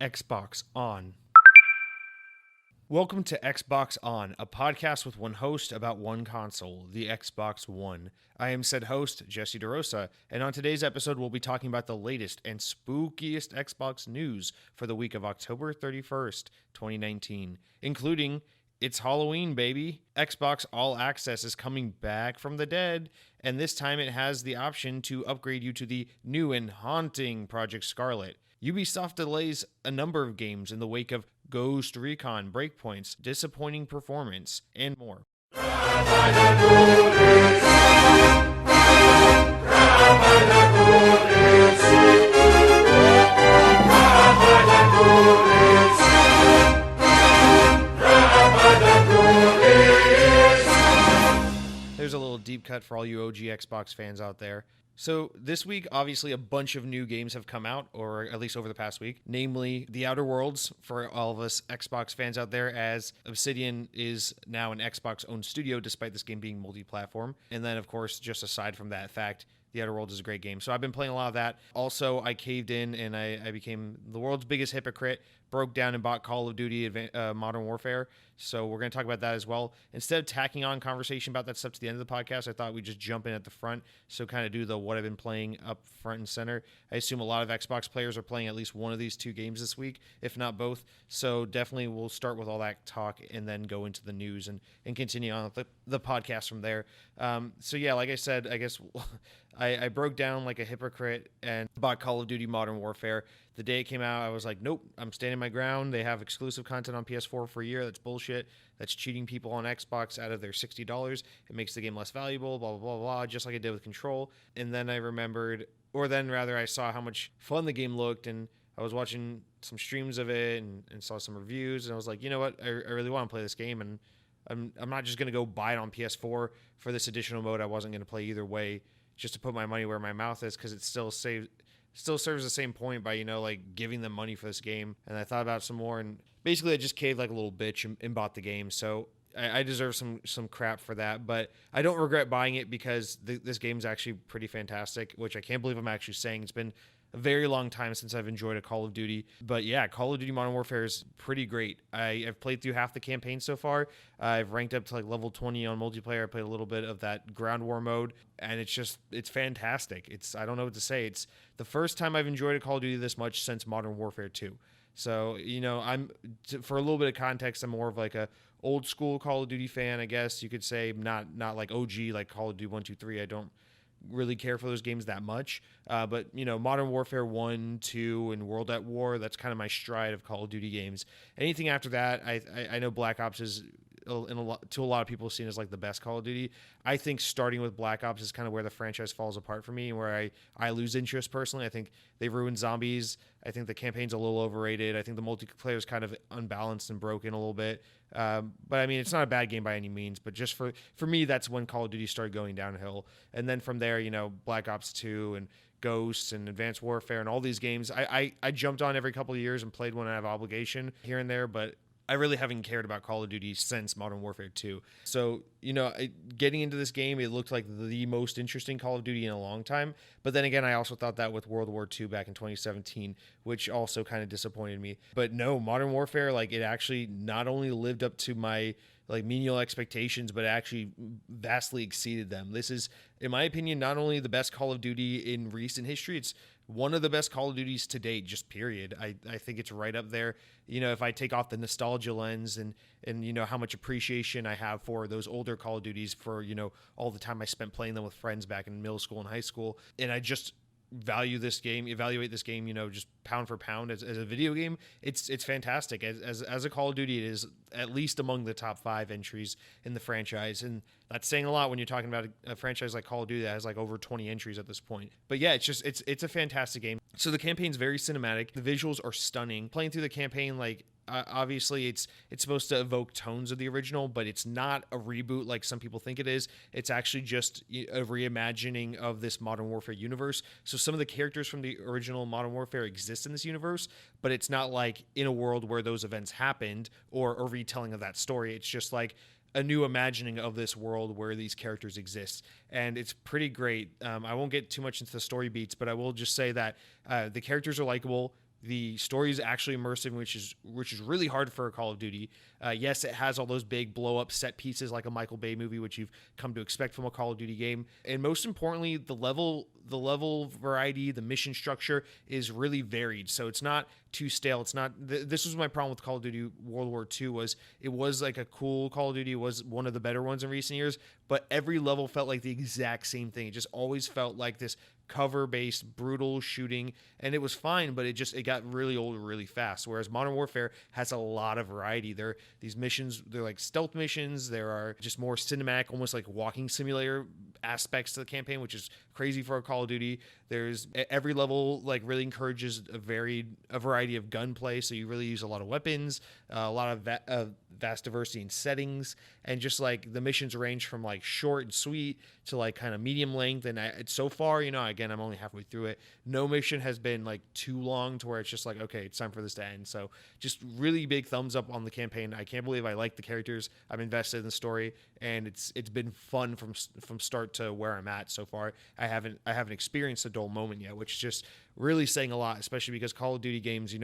Xbox On. Welcome to Xbox On, a podcast with one host about one console, the Xbox One. I am said host, Jesse DeRosa, and on today's episode we'll be talking about the latest and spookiest Xbox news for the week of October 31st, 2019, including it's Halloween, baby. Xbox All Access is coming back from the dead, and this time it has the option to upgrade you to the new and haunting Project Scarlett. Ubisoft delays a number of games in the wake of GHOST Recon Breakpoint's disappointing performance, and more. There's a little deep cut for all you OG Xbox fans out there. So this week, obviously, a bunch of new games have come out, or at least over the past week, namely The Outer Worlds for all of us Xbox fans out there, as Obsidian is now an Xbox-owned studio, despite this game being multi-platform. And then, of course, just aside from that fact, The Outer Worlds is a great game. So I've been playing a lot of that. Also, I caved in and I became the world's biggest hypocrite, broke down and bought Call of Duty Modern Warfare. So we're going to talk about that as well. Instead of tacking on conversation about that stuff to the end of the podcast, I thought we'd just jump in at the front. So kind of do the what I've been playing up front and center. I assume a lot of Xbox players are playing at least one of these two games this week, if not both. So definitely we'll start with all that talk and then go into the news and continue on the podcast from there. So yeah, like I said, I guess I broke down like a hypocrite and bought Call of Duty Modern Warfare. The day it came out, I was like, nope, I'm standing my ground. They have exclusive content on PS4 for a year. That's bullshit. That's cheating people on Xbox out of their $60. It makes the game less valuable, blah, blah, blah, blah, just like I did with Control. And then I remembered, or then rather I saw how much fun the game looked, and I was watching some streams of it and saw some reviews, and I was like, you know what, I really want to play this game, and I'm not just going to go buy it on PS4 for this additional mode I wasn't going to play either way, just to put my money where my mouth is, because it still serves the same point by, like giving them money for this game. And I thought about it some more, and basically I just caved like a little bitch and bought the game. So I deserve some crap for that, but I don't regret buying it because this game's actually pretty fantastic, which I can't believe I'm actually saying. It's been a very long time since I've enjoyed a Call of Duty. But yeah, Call of Duty Modern Warfare is pretty great. I've played through half the campaign so far. I've ranked up to like level 20 on multiplayer. I played a little bit of that ground war mode, and it's fantastic. I don't know what to say. It's the first time I've enjoyed a Call of Duty this much since Modern Warfare 2. So, for a little bit of context, I'm more of like a old school Call of Duty fan, I guess you could say, not like OG, like Call of Duty 1, 2, 3. I don't really care for those games that much, but Modern Warfare 1, 2, and World at War, that's kind of my stride of Call of Duty games. Anything after that, I know Black Ops is to a lot of people seen as like the best Call of Duty. I think starting with Black Ops is kind of where the franchise falls apart for me, and where I lose interest personally. I think they've ruined zombies. I think the campaign's a little overrated. I think the multiplayer is kind of unbalanced and broken a little bit. But I mean, it's not a bad game by any means, but just for me, that's when Call of Duty started going downhill. And then from there, Black Ops 2 and Ghosts and Advanced Warfare and all these games, I jumped on every couple of years and played when I have obligation here and there, but I really haven't cared about Call of Duty since Modern Warfare 2. So, getting into this game, it looked like the most interesting Call of Duty in a long time. But then again, I also thought that with World War II back in 2017, which also kind of disappointed me. But no, Modern Warfare, like, it actually not only lived up to my like menial expectations, but actually vastly exceeded them. This is, in my opinion, not only the best Call of Duty in recent history, it's one of the best Call of Duties to date, just period. I think it's right up there. If I take off the nostalgia lens and how much appreciation I have for those older Call of Duties, for, all the time I spent playing them with friends back in middle school and high school. And I just evaluate this game, just pound for pound as a video game. It's fantastic. As a Call of Duty, it is at least among the top 5 entries in the franchise. And that's saying a lot when you're talking about a franchise like Call of Duty that has like over 20 entries at this point. But yeah, it's a fantastic game. So the campaign's very cinematic. The visuals are stunning. Playing through the campaign, like, obviously it's supposed to evoke tones of the original, but it's not a reboot like some people think it is. It's actually just a reimagining of this Modern Warfare universe. So some of the characters from the original Modern Warfare exist in this universe, but it's not like in a world where those events happened or a retelling of that story. It's just like a new imagining of this world where these characters exist, and it's pretty great. I won't get too much into the story beats, but I will just say that the characters are likable. The story is actually immersive, which is really hard for a Call of Duty. Yes, it has all those big blow up set pieces like a Michael Bay movie, which you've come to expect from a Call of Duty game. And most importantly, the level variety, the mission structure is really varied. So it's not too stale. It's not. This was my problem with Call of Duty World War II. Was it was like a cool Call of Duty. It was one of the better ones in recent years, but every level felt like the exact same thing. It just always felt like this cover-based brutal shooting, and it was fine, but it got really old really fast. Whereas Modern Warfare has a lot of variety. These missions, they're like stealth missions. There are just more cinematic, almost like walking simulator aspects to the campaign, which is crazy for a Call of Duty. There's every level like really encourages a variety of gunplay, so you really use a lot of weapons, a lot of vast diversity in settings, and just like the missions range from like short and sweet to like kind of medium length. And so far, again, I'm only halfway through it. No mission has been like too long to where it's just like, okay, it's time for this to end. So just really big thumbs up on the campaign. I can't believe I like the characters. I'm invested in the story, and it's been fun from start to where I'm at so far. I haven't experienced a dull moment yet, which is just really saying a lot, especially because Call of Duty games,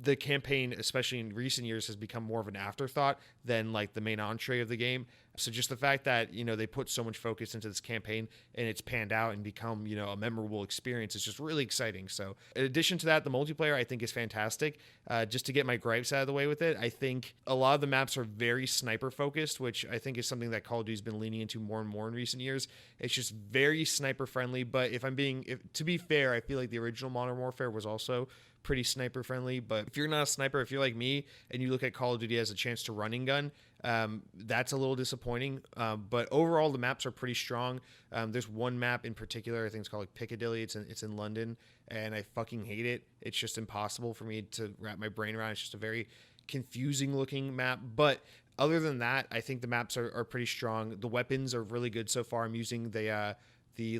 the campaign, especially in recent years, has become more of an afterthought than like the main entree of the game. So just the fact that, they put so much focus into this campaign and it's panned out and become, a memorable experience is just really exciting. So in addition to that, the multiplayer I think is fantastic. Just to get my gripes out of the way with it, I think a lot of the maps are very sniper focused, which I think is something that Call of Duty's been leaning into more and more in recent years. It's just very sniper friendly. But to be fair, I feel like the original Modern Warfare was also pretty sniper friendly. But if you're not a sniper, if you're like me and you look at Call of Duty as a chance to run and gun, that's a little disappointing. But overall, the maps are pretty strong. There's one map in particular, I think it's called like Piccadilly. It's in London, and I fucking hate it. It's just impossible for me to wrap my brain around. It's just a very confusing looking map. But other than that, I think the maps are pretty strong. The weapons are really good so far. I'm using the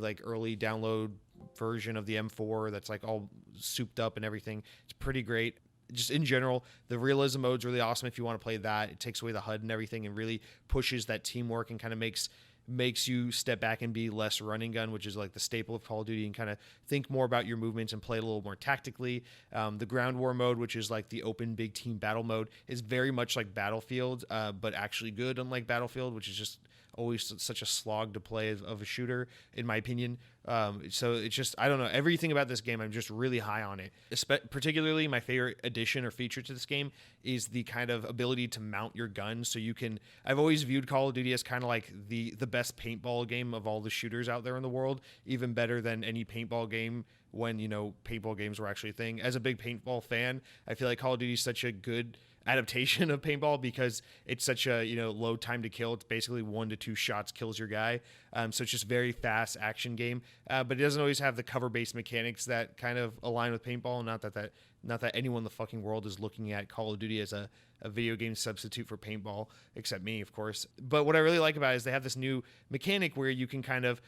like early download version of the M4 that's like all souped up and everything. It's pretty great. Just in general, the realism mode's really awesome if you want to play that. It takes away the HUD and everything and really pushes that teamwork and kind of makes you step back and be less running gun, which is like the staple of Call of Duty, and kind of think more about your movements and play a little more tactically. The ground war mode, which is like the open big team battle mode, is very much like Battlefield, but actually good, unlike Battlefield, which is just always such a slog to play of a shooter, in my opinion. So it's just, I don't know, everything about this game, I'm just really high on it. Particularly my favorite addition or feature to this game is the kind of ability to mount your gun. So I've always viewed Call of Duty as kind of like the best paintball game of all the shooters out there in the world, even better than any paintball game when, paintball games were actually a thing. As a big paintball fan, I feel like Call of Duty is such a good adaptation of paintball because it's such a low time to kill. It's basically 1 to 2 shots kills your guy. So it's just very fast action game, but it doesn't always have the cover based mechanics that kind of align with paintball. Not that anyone in the fucking world is looking at Call of Duty as a video game substitute for paintball, except me, of course. But what I really like about it is they have this new mechanic where you can kind of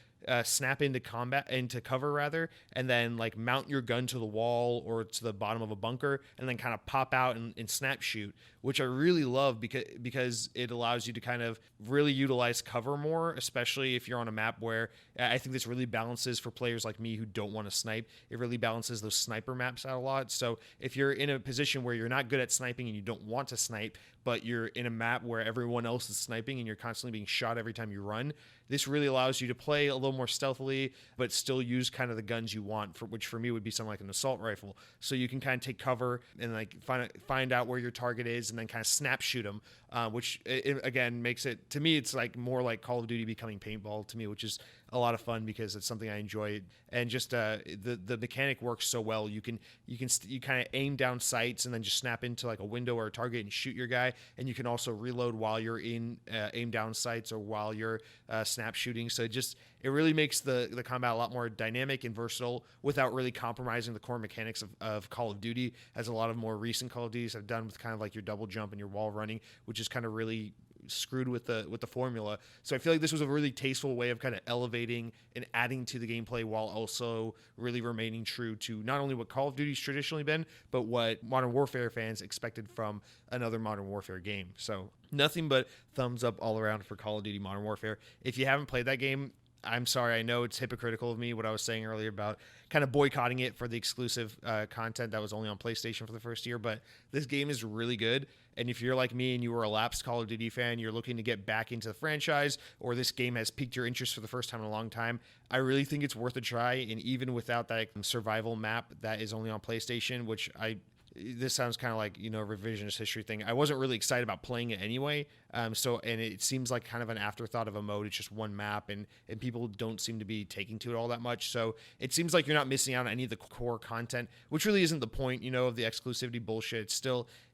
snap into cover rather, and then like mount your gun to the wall or to the bottom of a bunker, and then kind of pop out and snap shoot, which I really love because it allows you to kind of really utilize cover more, especially if you're on a map where I think this really balances for players like me who don't want to snipe. It really balances those sniper maps out a lot. So if you're in a position where you're not good at sniping and you don't want to snipe, but you're in a map where everyone else is sniping and you're constantly being shot every time you run, this really allows you to play a little more stealthily, but still use kind of the guns you want, which for me would be something like an assault rifle. So you can kind of take cover and like find out where your target is and then kind of snap shoot them, which again makes it, to me, it's like more like Call of Duty becoming paintball to me, which is a lot of fun because it's something I enjoy. And just the mechanic works so well. You kind of aim down sights and then just snap into like a window or a target and shoot your guy. And you can also reload while you're in aim down sights or while you're snap shooting. So it really makes the combat a lot more dynamic and versatile without really compromising the core mechanics of Call of Duty, as a lot of more recent Call of Duties have done with kind of like your double jump and your wall running, which is kind of really screwed with the formula. So I feel like this was a really tasteful way of kind of elevating and adding to the gameplay while also really remaining true to not only what Call of Duty's traditionally been, but what Modern Warfare fans expected from another Modern Warfare game. So nothing but thumbs up all around for Call of Duty Modern Warfare. If you haven't played that game, I'm sorry, I know it's hypocritical of me what I was saying earlier about kind of boycotting it for the exclusive content that was only on PlayStation for the first year, but this game is really good. And if you're like me and you were a lapsed Call of Duty fan, you're looking to get back into the franchise, or this game has piqued your interest for the first time in a long time, I really think it's worth a try. And even without that survival map that is only on PlayStation, which this sounds kind of like, a revisionist history thing. I wasn't really excited about playing it anyway. And it seems like kind of an afterthought of a mode. It's just one map, and people don't seem to be taking to it all that much. So it seems like you're not missing out on any of the core content, which really isn't the point, of the exclusivity bullshit.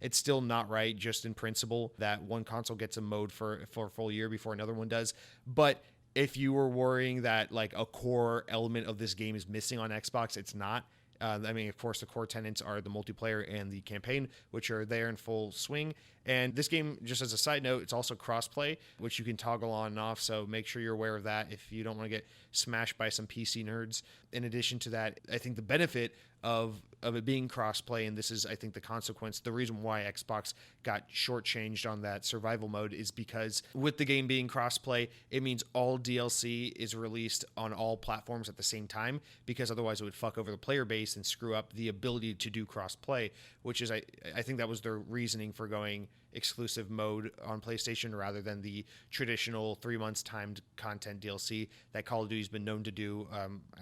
It's still not right, just in principle, that one console gets a mode for a full year before another one does. But if you were worrying that like a core element of this game is missing on Xbox, it's not. Of course, the core tenets are the multiplayer and the campaign, which are there in full swing. And this game, just as a side note, it's also crossplay, which you can toggle on and off. So make sure you're aware of that if you don't want to get smashed by some PC nerds. In addition to that, I think the benefit of it being crossplay, and this is, I think, the consequence, the reason why Xbox got shortchanged on that survival mode is because with the game being crossplay, it means all DLC is released on all platforms at the same time, because otherwise it would fuck over the player base and screw up the ability to do crossplay, which is, I think that was their reasoning for going exclusive mode on PlayStation rather than the traditional 3 months timed content DLC that Call of Duty's been known to do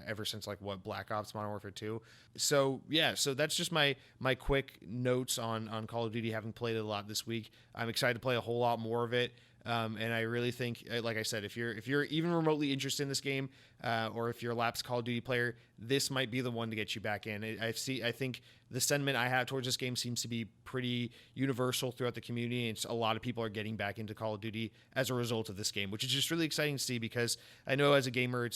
ever since Black Ops Modern Warfare 2. So that's just my quick notes on Call of Duty, having played it a lot this week. I'm excited to play a whole lot more of it. And I really think, like I said, if you're even remotely interested in this game, or if you're a lapsed Call of Duty player, this might be the one to get you back in. I think the sentiment I have towards this game seems to be pretty universal throughout the community. And a lot of people are getting back into Call of Duty as a result of this game, which is just really exciting to see, because I know as a gamer,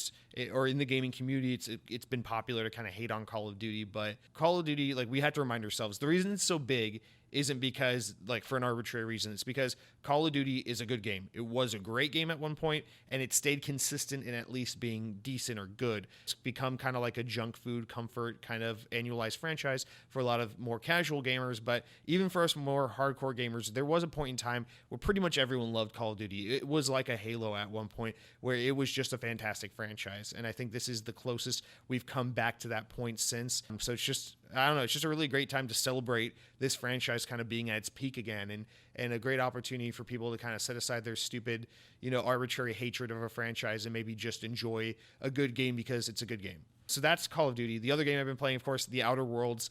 or in the gaming community, it's been popular to kind of hate on Call of Duty, but Call of Duty, we have to remind ourselves, the reason it's so big isn't because for an arbitrary reason. It's because Call of Duty is a good game. It was a great game at one point, and it stayed consistent in at least being decent or good. It's become kind of like a junk food comfort kind of annualized franchise for a lot of more casual gamers. But even for us more hardcore gamers, there was a point in time where pretty much everyone loved Call of Duty. It was like a Halo at one point, where it was just a fantastic franchise. And I think this is the closest we've come back to that point since. So it's just, I don't know, it's just a really great time to celebrate this franchise kind of being at its peak again, and a great opportunity for people to kind of set aside their stupid, arbitrary hatred of a franchise and maybe just enjoy a good game because it's a good game. So that's Call of Duty. The other game I've been playing, of course, The Outer Worlds.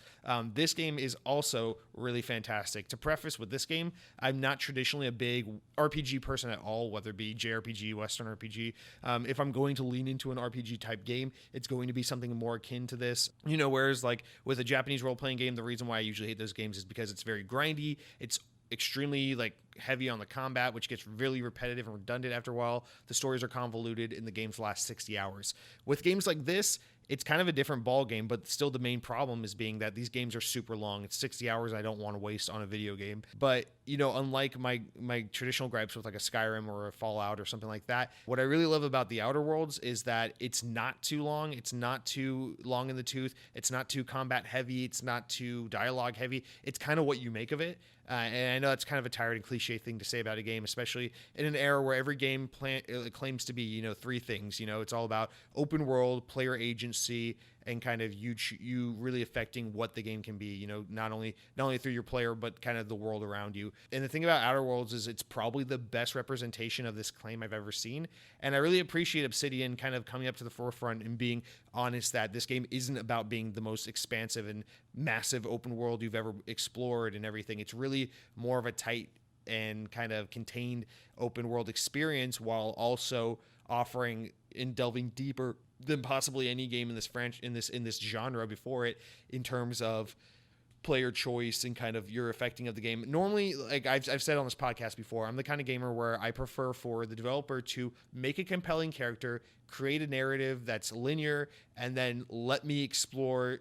This game is also really fantastic. To preface with this game, I'm not traditionally a big RPG person at all, whether it be JRPG, Western RPG. If I'm going to lean into an RPG type game, it's going to be something more akin to this. Whereas with a Japanese role-playing game, the reason why I usually hate those games is because it's very grindy. It's extremely heavy on the combat, which gets really repetitive and redundant after a while. The stories are convoluted, and the games last 60 hours. With games like this, it's kind of a different ball game, but still the main problem is being that these games are super long. It's 60 hours I don't want to waste on a video game. But, unlike my traditional gripes with a Skyrim or a Fallout or something like that, what I really love about The Outer Worlds is that it's not too long. It's not too long in the tooth. It's not too combat heavy. It's not too dialogue heavy. It's kind of what you make of it. And I know that's kind of a tired and cliche thing to say about a game, especially in an era where every game claims to be, three things. It's all about open world, player agency, and kind of you really affecting what the game can be, not only through your player, but kind of the world around you. And the thing about Outer Worlds is it's probably the best representation of this claim I've ever seen. And I really appreciate Obsidian kind of coming up to the forefront and being honest that this game isn't about being the most expansive and massive open world you've ever explored and everything. It's really more of a tight and kind of contained open world experience, while also offering and delving deeper than possibly any game in this genre before it, in terms of player choice and kind of your affecting of the game. Normally, I've said on this podcast before, I'm the kind of gamer where I prefer for the developer to make a compelling character, create a narrative that's linear, and then let me explore,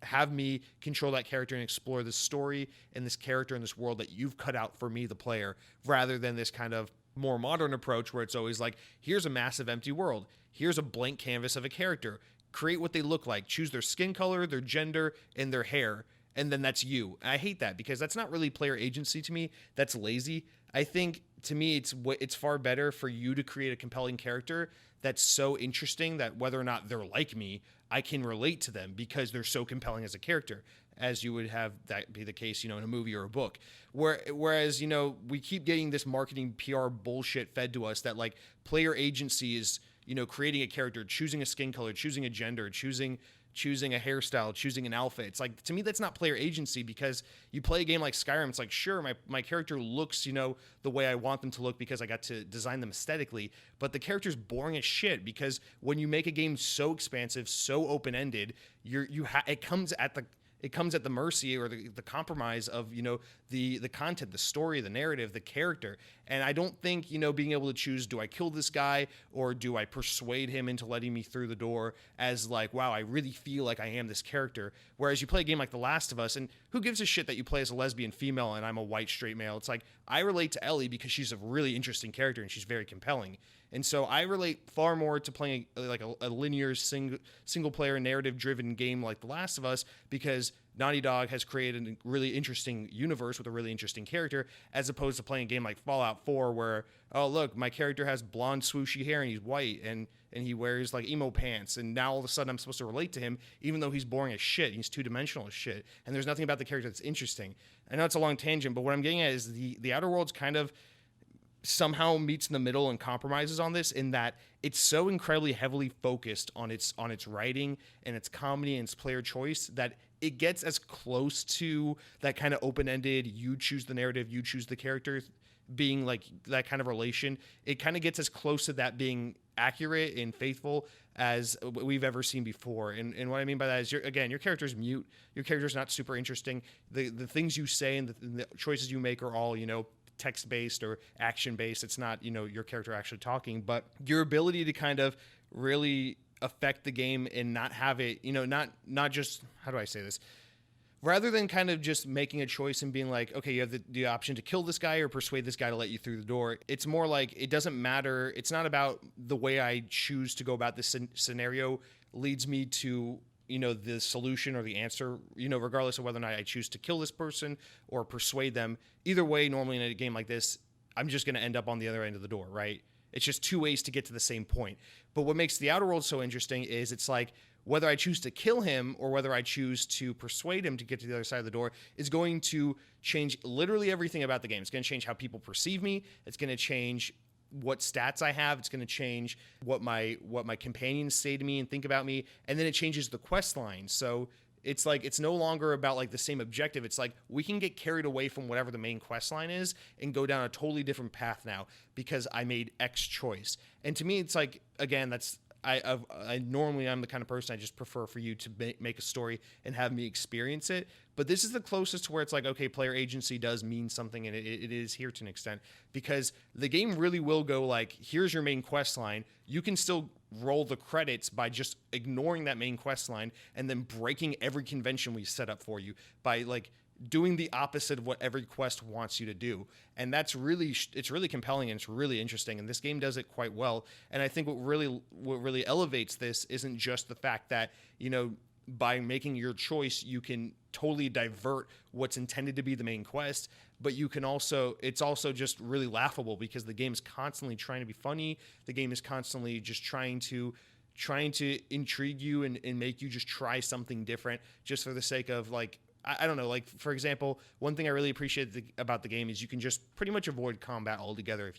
have me control that character and explore the story and this character and this world that you've cut out for me, the player, rather than this kind of more modern approach where it's always here's a massive empty world. Here's a blank canvas of a character. Create what they look like. Choose their skin color, their gender, and their hair. And then that's you. And I hate that because that's not really player agency to me. That's lazy. I think to me, it's far better for you to create a compelling character that's so interesting that whether or not they're like me, I can relate to them because they're so compelling as a character, as you would have that be the case, in a movie or a book. Whereas, we keep getting this marketing PR bullshit fed to us that like player agency is, creating a character, choosing a skin color, choosing a gender, choosing a hairstyle, choosing an outfit. It's like, to me, that's not player agency, because you play a game like Skyrim, it's like, sure, my character looks, the way I want them to look because I got to design them aesthetically, but the character's boring as shit, because when you make a game so expansive, so open-ended, it comes at the mercy or the compromise of, the content, the story, the narrative, the character. And I don't think, being able to choose, do I kill this guy or do I persuade him into letting me through the door, as like, wow, I really feel like I am this character. Whereas you play a game like The Last of Us, and who gives a shit that you play as a lesbian female and I'm a white straight male? It's like, I relate to Ellie because she's a really interesting character and she's very compelling. And so I relate far more to playing like a linear single player narrative driven game like The Last of Us, because Naughty Dog has created a really interesting universe with a really interesting character, as opposed to playing a game like Fallout 4 where, oh, look, my character has blonde swooshy hair and he's white and he wears like emo pants, and now all of a sudden I'm supposed to relate to him even though he's boring as shit. He's two-dimensional as shit, and there's nothing about the character that's interesting. I know it's a long tangent, but what I'm getting at is the Outer Worlds kind of somehow meets in the middle and compromises on this, in that it's so incredibly heavily focused on its writing and its comedy and its player choice that it gets as close to that kind of open-ended, you choose the narrative, you choose the character, being like that kind of relation. It kind of gets as close to that being accurate and faithful as we've ever seen before. And what I mean by that is, your character's mute. Your character's not super interesting. The things you say and the choices you make are all, text-based or action-based. It's not, your character actually talking, but your ability to kind of really affect the game and not have it, not just, how do I say this? Rather than kind of just making a choice and being like, okay, you have the option to kill this guy or persuade this guy to let you through the door. It's more like, it doesn't matter. It's not about the way I choose to go about this scenario leads me to, the solution or the answer, regardless of whether or not I choose to kill this person or persuade them. Either way, normally in a game like this, I'm just going to end up on the other end of the door, right? It's just two ways to get to the same point. But what makes the Outer Worlds so interesting is it's like, whether I choose to kill him or whether I choose to persuade him to get to the other side of the door is going to change literally everything about the game. It's going to change how people perceive me. It's going to change what stats I have. It's going to change what my companions say to me and think about me. And then it changes the quest line. So it's like, it's no longer about like the same objective. It's like, we can get carried away from whatever the main quest line is and go down a totally different path now because I made X choice. And to me, it's like, again, I normally, I'm the kind of person I just prefer for you to make a story and have me experience it. But this is the closest to where it's like, okay, player agency does mean something, and it is here to an extent, because the game really will go like, here's your main quest line. You can still roll the credits by just ignoring that main quest line and then breaking every convention we set up for you by like doing the opposite of what every quest wants you to do. And that's really, it's really compelling and it's really interesting. And this game does it quite well. And I think what really elevates this isn't just the fact that, by making your choice, you can totally divert what's intended to be the main quest, but you can also, it's also just really laughable because the game is constantly trying to be funny. The game is constantly just trying to intrigue you and make you just try something different just for the sake of like, I don't know, like, for example, one thing I really appreciate about the game is you can just pretty much avoid combat altogether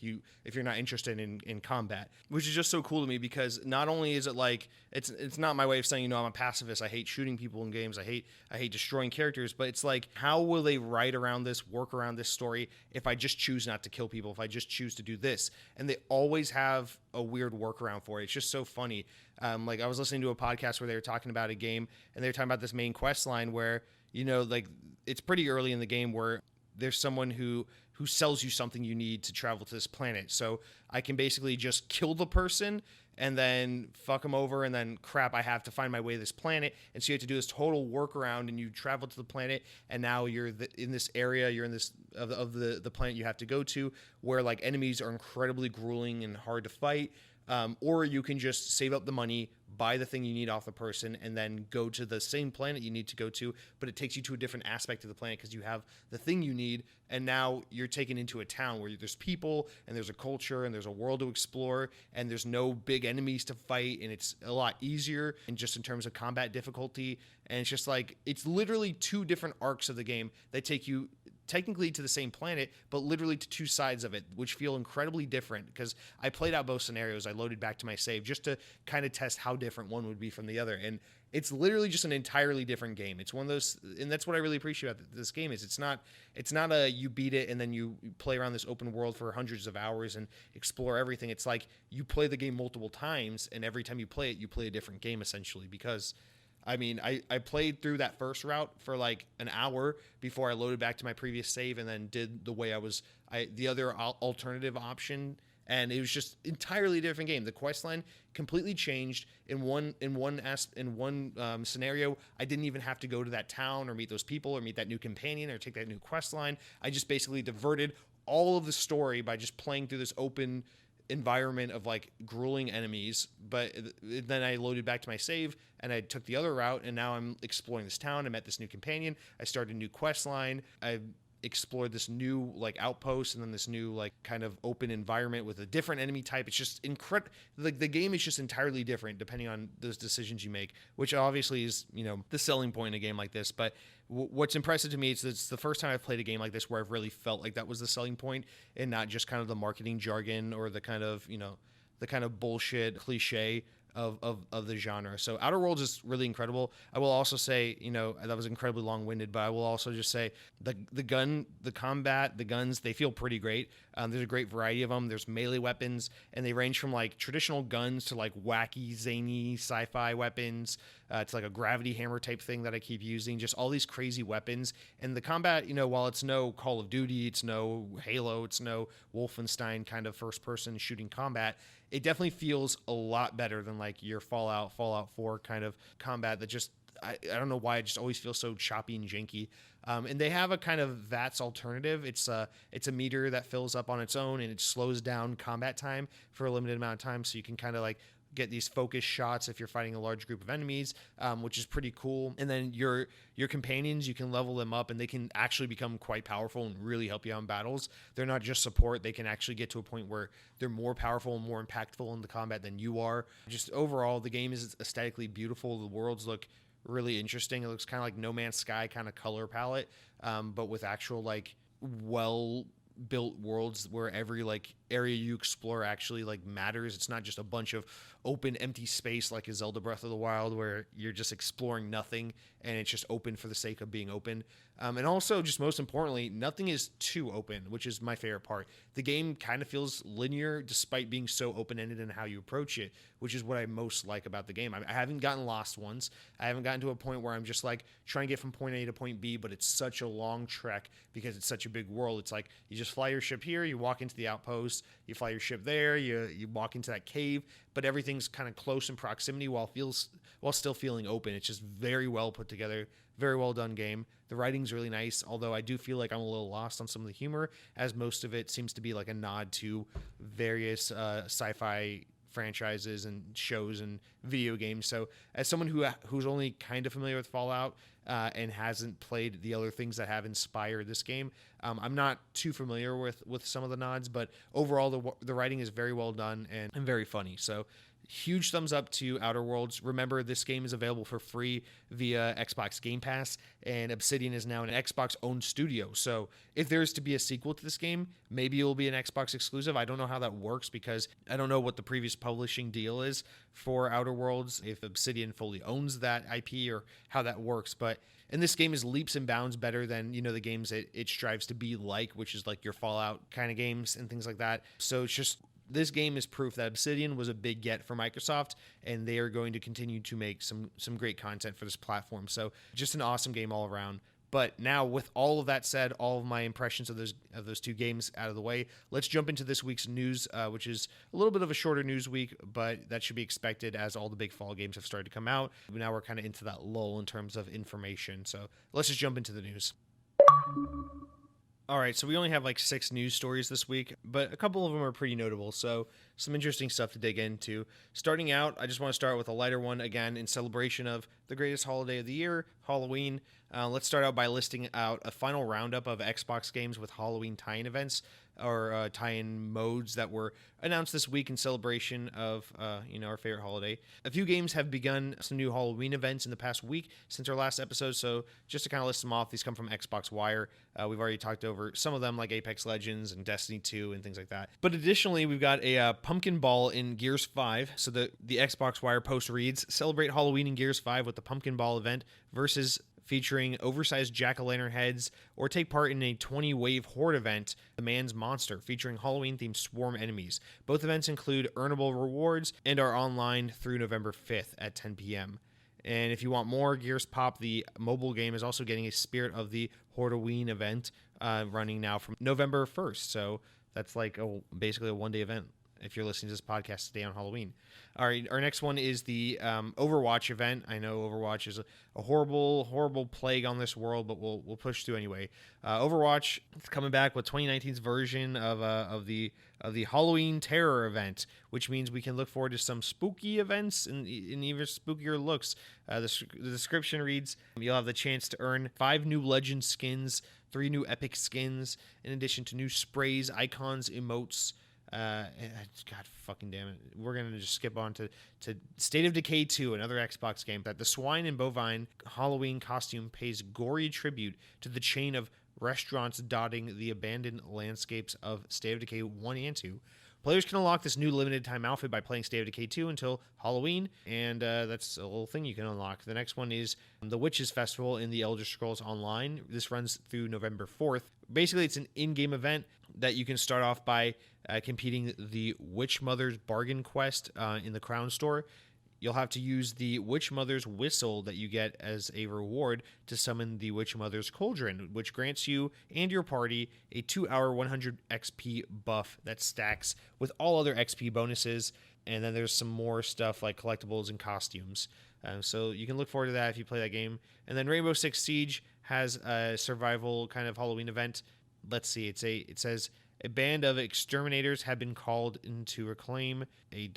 if you're not interested in combat, which is just so cool to me because not only is it like, it's not my way of saying, I'm a pacifist, I hate shooting people in games, I hate destroying characters, but it's like, how will they write around this, work around this story if I just choose not to kill people, if I just choose to do this? And they always have a weird workaround for it. It's just so funny. Like I was listening to a podcast where they were talking about a game and they were talking about this main quest line where, like it's pretty early in the game where there's someone who sells you something you need to travel to this planet. So I can basically just kill the person and then fuck them over and then crap, I have to find my way to this planet. And so you have to do this total workaround and you travel to the planet and now you're in this area, you're in this of the planet you have to go to where like enemies are incredibly grueling and hard to fight. or you can just save up the money, buy the thing you need off the person, and then go to the same planet you need to go to, but it takes you to a different aspect of the planet because you have the thing you need, and now you're taken into a town where there's people, and there's a culture, and there's a world to explore, and there's no big enemies to fight, and it's a lot easier, and just in terms of combat difficulty, and it's just like, it's literally two different arcs of the game that take you technically to the same planet, but literally to two sides of it, which feel incredibly different because I played out both scenarios. I loaded back to my save just to kind of test how different one would be from the other. And it's literally just an entirely different game. It's one of those, and that's what I really appreciate about this game is it's not a you beat it and then you play around this open world for hundreds of hours and explore everything. It's like you play the game multiple times, and every time you play it, you play a different game essentially because I mean, I played through that first route for like an hour before I loaded back to my previous save and then did the way the other alternative option. And it was just entirely different game. The quest line completely changed in one scenario. I didn't even have to go to that town or meet those people or meet that new companion or take that new quest line. I just basically diverted all of the story by just playing through this open environment of like grueling enemies. But then I loaded back to my save and I took the other route, and now I'm exploring this town. I met this new companion. I started a new quest line. I explored this new like outpost and then this new like kind of open environment with a different enemy type. It's just incredible. Like the game is just entirely different depending on those decisions you make, which obviously is, you know, the selling point in a game like this. But what's impressive to me is that it's the first time I've played a game like this where I've really felt like that was the selling point and not just kind of the marketing jargon or the kind of, you know, the kind of bullshit cliche of the genre. So Outer Worlds is really incredible. I will also say, you know, that was incredibly long-winded, but I will also just say the combat, the guns, they feel pretty great. There's a great variety of them. There's melee weapons, and they range from like traditional guns to like wacky, zany sci-fi weapons. It's like a gravity hammer type thing that I keep using. Just all these crazy weapons. And the combat, you know, while it's no Call of Duty, it's no Halo, it's no Wolfenstein kind of first-person shooting combat, it definitely feels a lot better than like your Fallout 4 kind of combat that just, I don't know why it just always feels so choppy and janky. And they have a kind of VATS alternative. It's a meter that fills up on its own, and it slows down combat time for a limited amount of time. So you can kind of like get these focus shots if you're fighting a large group of enemies, which is pretty cool. And then your companions, you can level them up, and they can actually become quite powerful and really help you out in battles. They're not just support. They can actually get to a point where they're more powerful and more impactful in the combat than you are. Just overall, the game is aesthetically beautiful. The worlds look really interesting. It looks kind of like No Man's Sky kind of color palette, but with actual like well-built worlds where every like area you explore actually like matters. It's not just a bunch of open empty space like a Zelda Breath of the Wild where you're just exploring nothing and it's just open for the sake of being open. And also, just most importantly, nothing is too open, which is my favorite part. The game kind of feels linear despite being so open-ended in how you approach it, which is what I most like about the game. I haven't gotten lost once. I haven't gotten to a point where I'm just like trying to get from point A to point B, but it's such a long trek because it's such a big world. It's like you just fly your ship here, you walk into the outpost, you fly your ship there, you walk into that cave, but everything's kind of close in proximity while still feeling open. It's just very well put together, very well done game. The writing's really nice, although I do feel like I'm a little lost on some of the humor, as most of it seems to be like a nod to various sci-fi franchises and shows and video games. So as someone who's only kind of familiar with Fallout and hasn't played the other things that have inspired this game, I'm not too familiar with some of the nods, but overall the writing is very well done and very funny. So huge thumbs up to Outer Worlds. Remember, this game is available for free via Xbox Game Pass, and Obsidian is now an Xbox-owned studio. So if there's to be a sequel to this game, maybe it will be an Xbox exclusive. I don't know how that works because I don't know what the previous publishing deal is for Outer Worlds, if Obsidian fully owns that IP or how that works. And this game is leaps and bounds better than, you know, the games it strives to be like, which is like your Fallout kind of games and things like that. So it's just, this game is proof that Obsidian was a big get for Microsoft, and they are going to continue to make some great content for this platform. So just an awesome game all around. But now, with all of that said, all of my impressions of those two games out of the way, let's jump into this week's news, which is a little bit of a shorter news week, but that should be expected as all the big fall games have started to come out. Now we're kind of into that lull in terms of information. So let's just jump into the news. All right, so we only have like 6 news stories this week, but a couple of them are pretty notable, so some interesting stuff to dig into. Starting out, I just want to start with a lighter one, again, in celebration of the greatest holiday of the year, Halloween. Let's start out by listing out a final roundup of Xbox games with Halloween tie-in events, or tie-in modes that were announced this week in celebration of our favorite holiday. A few games have begun some new Halloween events in the past week since our last episode, so just to kind of list them off, these come from Xbox Wire. We've already talked over some of them, like Apex Legends and Destiny 2 and things like that. But additionally, we've got a pumpkin ball in Gears 5. So the Xbox Wire post reads, celebrate Halloween in Gears 5 with the pumpkin ball event versus featuring oversized jack-o'-lantern heads, or take part in a 20-wave horde event, The Man's Monster, featuring Halloween-themed swarm enemies. Both events include earnable rewards and are online through November 5th at 10 p.m. And if you want more, Gears Pop, the mobile game, is also getting a Spirit of the Hordoween event running now from November 1st. So that's like basically a one-day event if you're listening to this podcast today on Halloween. All right, our next one is the Overwatch event. I know Overwatch is a horrible, horrible plague on this world, but we'll push through anyway. Overwatch is coming back with 2019's version of the Halloween Terror event, which means we can look forward to some spooky events and even spookier looks. The description reads, you'll have the chance to earn 5 new legend skins, 3 new epic skins, in addition to new sprays, icons, emotes. God fucking damn it. We're going to just skip on to State of Decay 2, another Xbox game, that the swine and bovine Halloween costume pays gory tribute to the chain of restaurants dotting the abandoned landscapes of State of Decay 1 and 2. Players can unlock this new limited time outfit by playing State of Decay 2 until Halloween, and that's a little thing you can unlock. The next one is the Witches Festival in the Elder Scrolls Online. This runs through November 4th. Basically, it's an in-game event that you can start off by competing the Witch Mother's Bargain Quest in the Crown Store. You'll have to use the Witch Mother's Whistle that you get as a reward to summon the Witch Mother's Cauldron, which grants you and your party a 2-hour 100 XP buff that stacks with all other XP bonuses. And then there's some more stuff like collectibles and costumes. So you can look forward to that if you play that game. And then Rainbow Six Siege has a survival kind of Halloween event. Let's see, it says a band of exterminators have been called in to reclaim a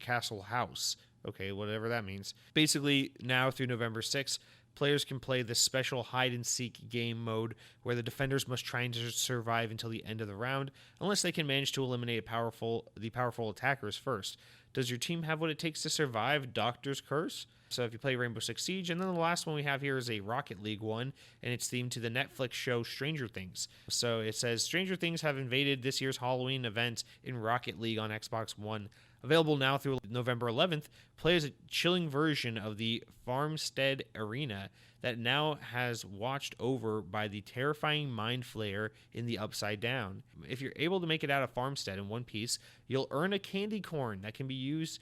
castle house. Okay, whatever that means. Basically, now through November 6th, players can play this special hide-and-seek game mode where the defenders must try to survive until the end of the round, unless they can manage to eliminate the powerful attackers first. Does your team have what it takes to survive Doctor's Curse? So if you play Rainbow Six Siege, and then the last one we have here is a Rocket League one, and it's themed to the Netflix show Stranger Things. So it says, Stranger Things have invaded this year's Halloween event in Rocket League on Xbox One. Available now through November 11th, play as a chilling version of the Farmstead Arena that now has watched over by the terrifying Mind Flayer in the Upside Down. If you're able to make it out of Farmstead in one piece, you'll earn a candy corn that can be used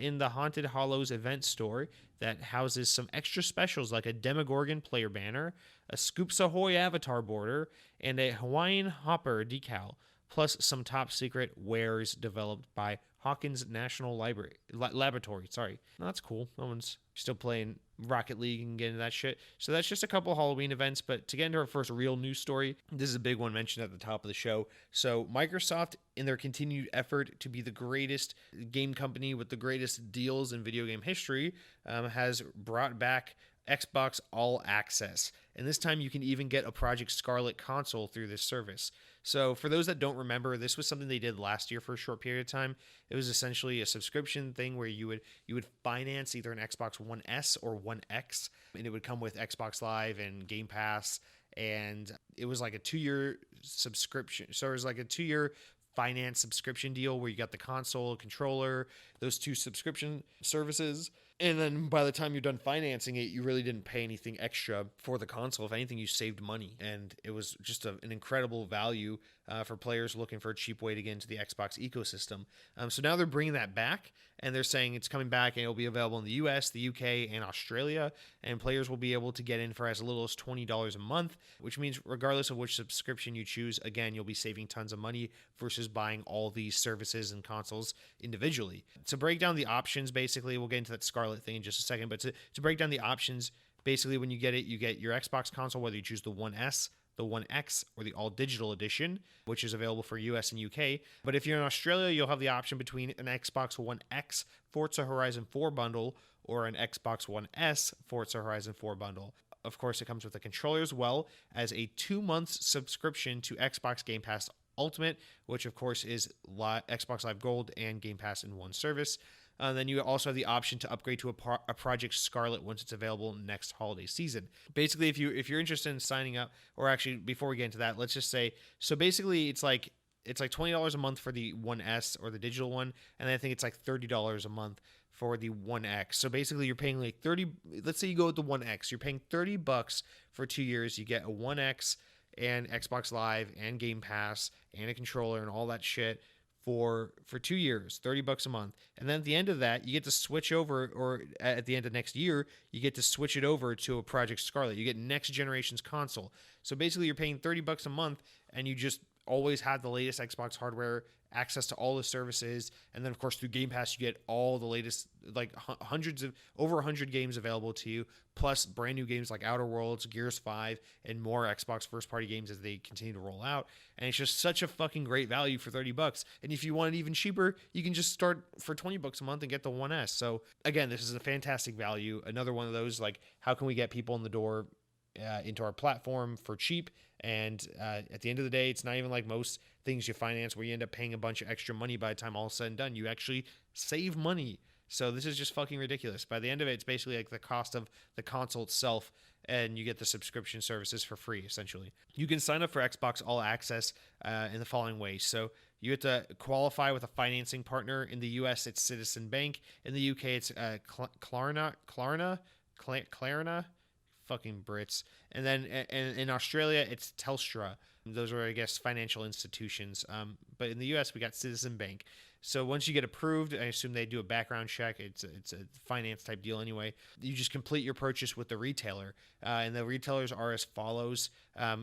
in the Haunted Hollows event store that houses some extra specials like a Demogorgon player banner, a Scoops Ahoy avatar border, and a Hawaiian Hopper decal, plus some top secret wares developed by Hawkins National Laboratory. Sorry. No, that's cool. No one's still playing Rocket League and getting that shit. So that's just a couple Halloween events. But to get into our first real news story, this is a big one mentioned at the top of the show. So Microsoft, in their continued effort to be the greatest game company with the greatest deals in video game history, has brought back Xbox All Access. And this time you can even get a Project Scarlett console through this service. So for those that don't remember, this was something they did last year for a short period of time. It was essentially a subscription thing where you would finance either an Xbox One S or One X, and it would come with Xbox Live and Game Pass, and it was like a 2-year subscription. So it was like a 2-year finance subscription deal where you got the console, controller, those 2 subscription services. And then by the time you're done financing it, you really didn't pay anything extra for the console. If anything, you saved money. And it was just an incredible value for players looking for a cheap way to get into the Xbox ecosystem. So now they're bringing that back, and they're saying it's coming back, and it'll be available in the US, the UK, and Australia. And players will be able to get in for as little as $20 a month, which means regardless of which subscription you choose, again, you'll be saving tons of money versus buying all these services and consoles individually. To break down the options, basically, we'll get into that Scarlett thing in just a second, but to break down the options, basically when you get it, you get your Xbox console, whether you choose the One S, the One X, or the All Digital Edition, which is available for US and UK. But if you're in Australia, you'll have the option between an Xbox One X Forza Horizon 4 bundle or an Xbox One S Forza Horizon 4 bundle. Of course, it comes with a controller as well as a 2-month subscription to Xbox Game Pass Ultimate, which of course is Xbox Live Gold and Game Pass in one service. Then you also have the option to upgrade to a Project Scarlett once it's available next holiday season. Basically, if you're interested in signing up, or actually before we get into that, let's just say, so basically it's like $20 a month for the One S or the digital one, and I think it's like $30 a month for the One X. So basically you're paying like 30, let's say you go with the One X, you're paying $30 for 2 years. You get a One X and Xbox Live and Game Pass and a controller and all that shit for 2 years, $30 a month. And then at the end of that, you get to switch over, or at the end of next year, you get to switch it over to a Project Scarlett. You get next generation's console. So basically you're paying $30 a month and you just always have the latest Xbox hardware, access to all the services, and then of course through Game Pass you get all the latest, like over 100 games available to you, plus brand new games like Outer Worlds, Gears 5, and more Xbox first party games as they continue to roll out. And it's just such a fucking great value for $30. And if you want it even cheaper, you can just start for $20 a month and get the One S. So again, this is a fantastic value. Another one of those, like, how can we get people in the door into our platform for cheap? And at the end of the day, it's not even like most things you finance where you end up paying a bunch of extra money by the time all is said and done. You actually save money. So this is just fucking ridiculous. By the end of it, it's basically like the cost of the console itself, and you get the subscription services for free, essentially. You can sign up for Xbox All Access in the following ways. So you have to qualify with a financing partner. In the US, it's Citizen Bank. In the UK, it's Klarna, fucking Brits. And then in Australia, it's Telstra. Those are, I guess, financial institutions. But in the US, we got Citizen Bank. So once you get approved, I assume they do a background check. It's a finance type deal anyway. You just complete your purchase with the retailer. And the retailers are as follows.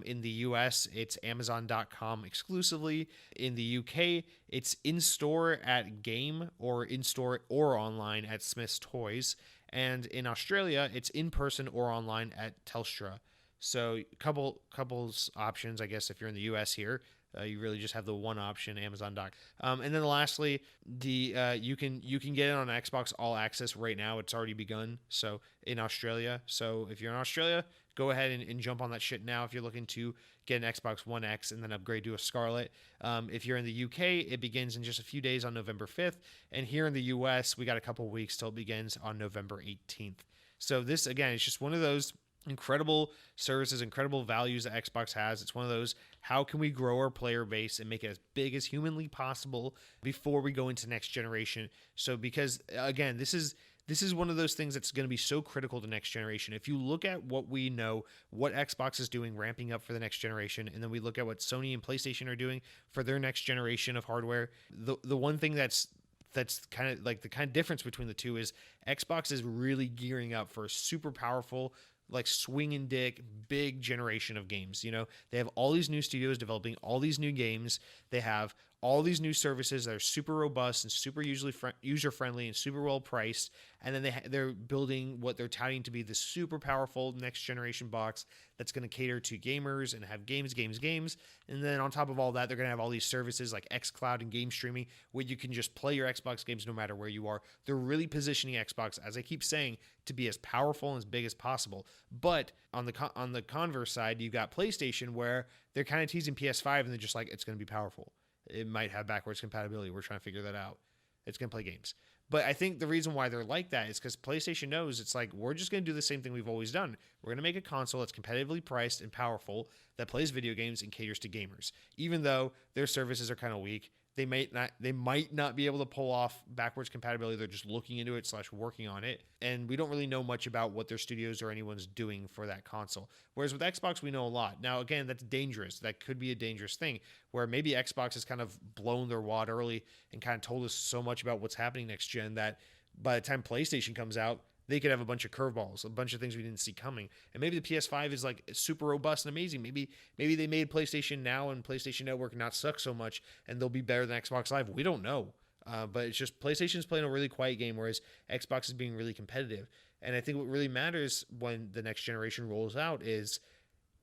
In the US, it's Amazon.com exclusively. In the UK, it's in-store at Game, or in-store or online at Smith's Toys. And in Australia, it's in person or online at Telstra. So couples options, I guess, if you're in the US here. You really just have the one option, Amazon.com. And then lastly, you can get it on Xbox All Access right now. It's already begun. So in Australia. So if you're in Australia, go ahead and jump on that shit now if you're looking to get an Xbox One X and then upgrade to a Scarlett. If you're in the UK, it begins in just a few days on November 5th. And here in the US, we got a couple weeks till it begins on November 18th. So this, again, is just one of those incredible services, incredible values that Xbox has. It's one of those, how can we grow our player base and make it as big as humanly possible before we go into next generation? So because, again, this is one of those things that's going to be so critical to next generation. If you look at what we know, what Xbox is doing, ramping up for the next generation, and then we look at what Sony and PlayStation are doing for their next generation of hardware, the one thing that's kind of like the kind of difference between the two is Xbox is really gearing up for a super powerful, like swinging dick, big generation of games. You know, they have all these new studios developing all these new games. They have all these new services that are super robust and super user friendly and super well priced. And then they're building what they're touting to be the super powerful next generation box that's going to cater to gamers and have games. And then on top of all that, they're going to have all these services like xCloud and game streaming where you can just play your Xbox games no matter where you are. They're really positioning Xbox, as I keep saying, to be as powerful and as big as possible. But on the converse side, you've got PlayStation where they're kind of teasing PS5 and they're just like, it's going to be powerful. It might have backwards compatibility. We're trying to figure that out. It's going to play games. But I think the reason why they're like that is because PlayStation knows it's like, we're just going to do the same thing we've always done. We're going to make a console that's competitively priced and powerful that plays video games and caters to gamers. Even though their services are kind of weak, they might not be able to pull off backwards compatibility. They're just looking into it / working on it. And we don't really know much about what their studios or anyone's doing for that console. Whereas with Xbox, we know a lot. Now, again, that's dangerous. That could be a dangerous thing where maybe Xbox has kind of blown their wad early and kind of told us so much about what's happening next gen that by the time PlayStation comes out, they could have a bunch of curveballs, a bunch of things we didn't see coming. And maybe the PS5 is like super robust and amazing. Maybe they made PlayStation Now and PlayStation Network not suck so much and they'll be better than Xbox Live. We don't know. But it's just PlayStation's playing a really quiet game, whereas Xbox is being really competitive. And I think what really matters when the next generation rolls out is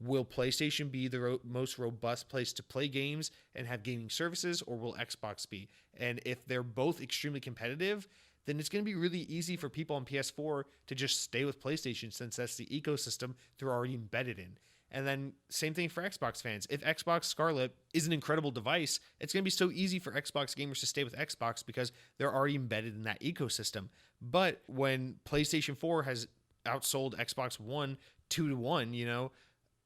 Will PlayStation be the most robust place to play games and have gaming services, or will Xbox be? And if they're both extremely competitive, then it's going to be really easy for people on PS4 to just stay with PlayStation, since that's the ecosystem they're already embedded in. And then same thing for Xbox fans. If Xbox Scarlett is an incredible device, it's going to be so easy for Xbox gamers to stay with Xbox because they're already embedded in that ecosystem. But when PlayStation 4 has outsold Xbox One 2-1,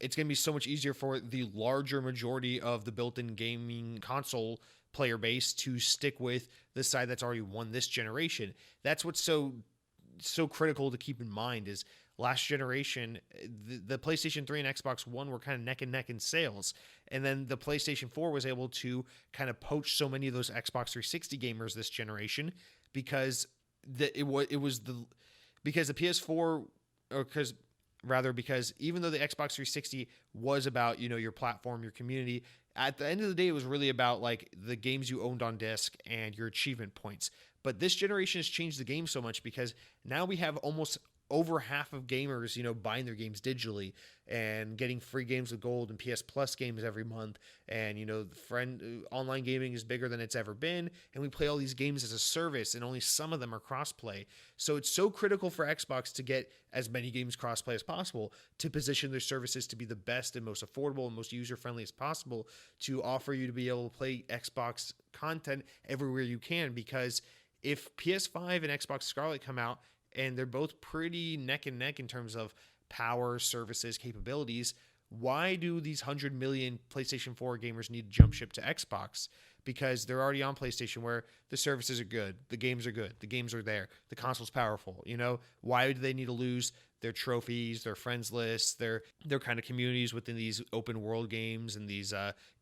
it's going to be so much easier for the larger majority of the built-in gaming console player base to stick with the side that's already won this generation. That's what's so critical to keep in mind is last generation, the PlayStation 3 and Xbox One were kind of neck and neck in sales. And then the PlayStation 4 was able to kind of poach so many of those Xbox 360 gamers this generation because the PS4, or because even though the Xbox 360 was about, your platform, your community, at the end of the day, it was really about like the games you owned on disc and your achievement points. But this generation has changed the game so much because now we have almost over half of gamers, buying their games digitally and getting free games with gold and PS Plus games every month. And, online gaming is bigger than it's ever been. And we play all these games as a service, and only some of them are crossplay. So it's so critical for Xbox to get as many games crossplay as possible, to position their services to be the best and most affordable and most user-friendly as possible, to offer you to be able to play Xbox content everywhere you can. Because if PS5 and Xbox Scarlett come out, and they're both pretty neck and neck in terms of power, services, capabilities, why do these 100 million PlayStation 4 gamers need to jump ship to Xbox? Because they're already on PlayStation, where the services are good, the games are good, the games are there, the console's powerful. Why do they need to lose their trophies, their friends lists, their kind of communities within these open world games and these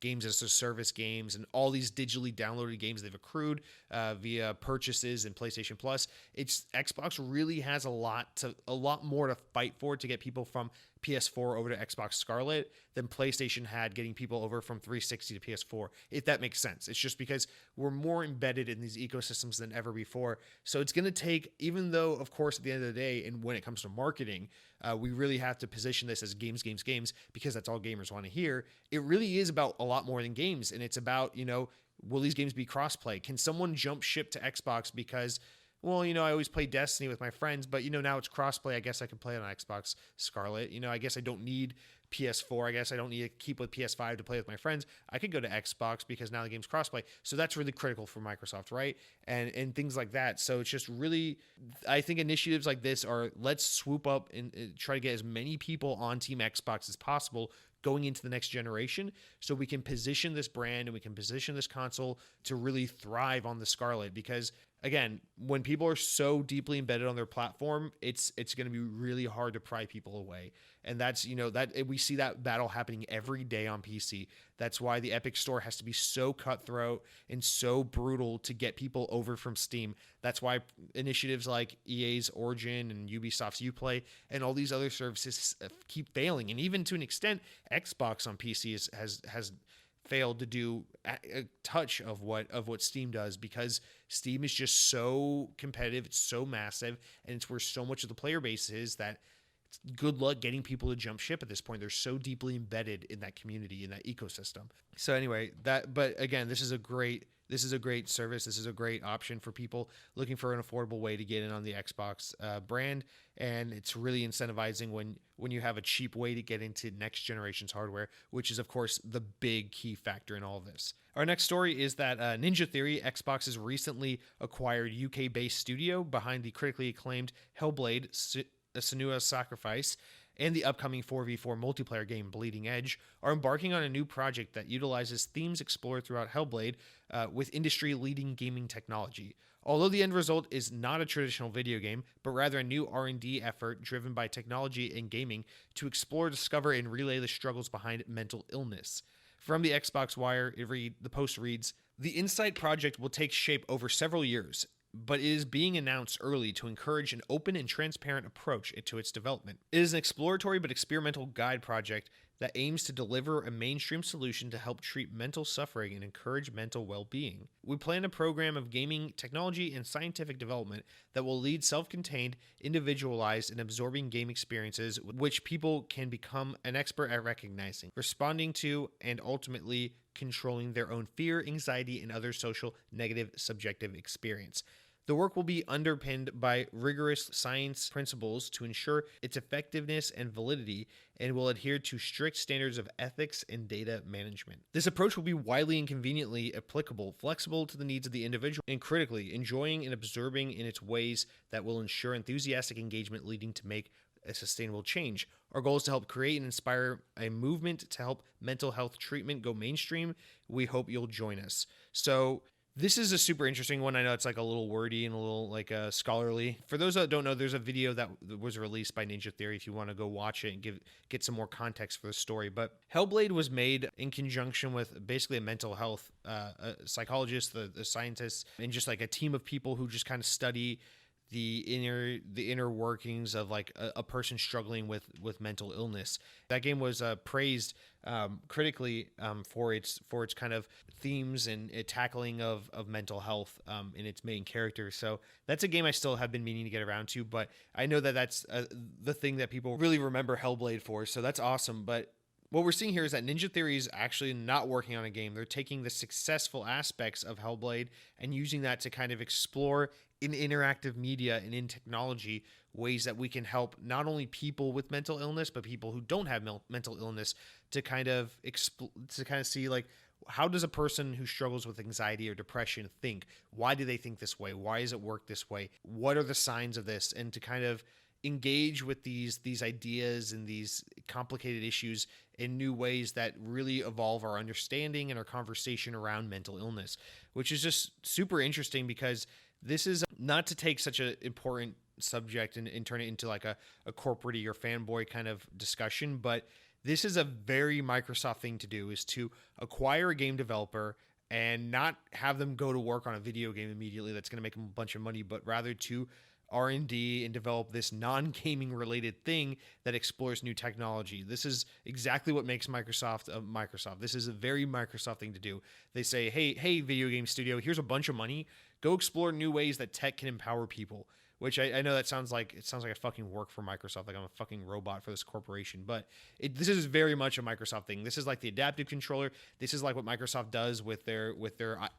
games as a service games and all these digitally downloaded games they've accrued via purchases and PlayStation Plus? Xbox really has a lot more to fight for to get people from PS4 over to Xbox Scarlett than PlayStation had getting people over from 360 to PS4, if that makes sense. It's just because we're more embedded in these ecosystems than ever before. So it's going to take, even though, of course, at the end of the day, and when it comes to marketing, we really have to position this as games, because that's all gamers want to hear. It really is about a lot more than games. And it's about, will these games be crossplay? Can someone jump ship to Xbox because, well, I always play Destiny with my friends, but, now it's crossplay. I guess I can play it on Xbox Scarlett. I guess I don't need PS4. I guess I don't need to keep with PS5 to play with my friends. I could go to Xbox because now the game's crossplay. So that's really critical for Microsoft, right? And things like that. So it's just really, I think initiatives like this are, let's swoop up and try to get as many people on Team Xbox as possible going into the next generation, so we can position this brand and we can position this console to really thrive on the Scarlett. Because again, when people are so deeply embedded on their platform, it's going to be really hard to pry people away. And that's, that we see that battle happening every day on PC. That's why the Epic Store has to be so cutthroat and so brutal to get people over from Steam. That's why initiatives like EA's Origin and Ubisoft's Uplay and all these other services keep failing. And even to an extent, Xbox on PC has failed to do a touch of what Steam does, because Steam is just so competitive, it's so massive, and it's where so much of the player base is that it's good luck getting people to jump ship at this point. They're so deeply embedded in that community, in that ecosystem. So anyway, but again, this is a great service. This is a great option for people looking for an affordable way to get in on the Xbox brand. And it's really incentivizing when you have a cheap way to get into next generation's hardware, which is, of course, the big key factor in all of this. Our next story is that Ninja Theory, Xbox's recently acquired UK-based studio behind the critically acclaimed Hellblade: Senua's Sacrifice and the upcoming 4v4 multiplayer game Bleeding Edge, are embarking on a new project that utilizes themes explored throughout Hellblade with industry-leading gaming technology. Although the end result is not a traditional video game, but rather a new R&D effort driven by technology and gaming to explore, discover, and relay the struggles behind mental illness. From the Xbox Wire, the post reads, "The Insight project will take shape over several years, but it is being announced early to encourage an open and transparent approach to its development. It is an exploratory but experimental guide project that aims to deliver a mainstream solution to help treat mental suffering and encourage mental well-being. We plan a program of gaming technology and scientific development that will lead self-contained, individualized, and absorbing game experiences which people can become an expert at recognizing, responding to, and ultimately controlling their own fear, anxiety, and other social negative subjective experience. The work will be underpinned by rigorous science principles to ensure its effectiveness and validity, and will adhere to strict standards of ethics and data management. This approach will be widely and conveniently applicable, flexible to the needs of the individual, and critically enjoying and observing in its ways that will ensure enthusiastic engagement leading to make a sustainable change. Our goal is to help create and inspire a movement to help mental health treatment go mainstream. We hope you'll join us. So this is a super interesting one. I know it's like a little wordy and a little like scholarly. For those that don't know, there's a video that was released by Ninja Theory if you want to go watch it and get some more context for the story. But Hellblade was made in conjunction with basically a mental health psychologist, the scientists, and just like a team of people who just kind of study the inner workings of like a person struggling with mental illness. That game was praised critically for its kind of themes and tackling of mental health in its main character. So that's a game I still have been meaning to get around to, but I know that that's the thing that people really remember Hellblade for. So that's awesome. But what we're seeing here is that Ninja Theory is actually not working on a game. They're taking the successful aspects of Hellblade and using that to kind of explore in interactive media and in technology ways that we can help not only people with mental illness, but people who don't have mental illness to kind of see like, how does a person who struggles with anxiety or depression think? Why do they think this way? Why does it work this way? What are the signs of this? And to kind of engage with these ideas and these complicated issues in new ways that really evolve our understanding and our conversation around mental illness, which is just super interesting because this is not to take such an important subject and turn it into like a corporate or fanboy kind of discussion, but this is a very Microsoft thing to do, is to acquire a game developer and not have them go to work on a video game immediately that's going to make them a bunch of money, but rather to R&D and develop this non-gaming related thing that explores new technology. This is exactly what makes Microsoft Microsoft. This is a very Microsoft thing to do. They say, hey, video game studio, here's a bunch of money. Go explore new ways that tech can empower people. Which I know that sounds like a fucking work for Microsoft, like I'm a fucking robot for this corporation, but this is very much a Microsoft thing. This is like the adaptive controller. This is like what Microsoft does with their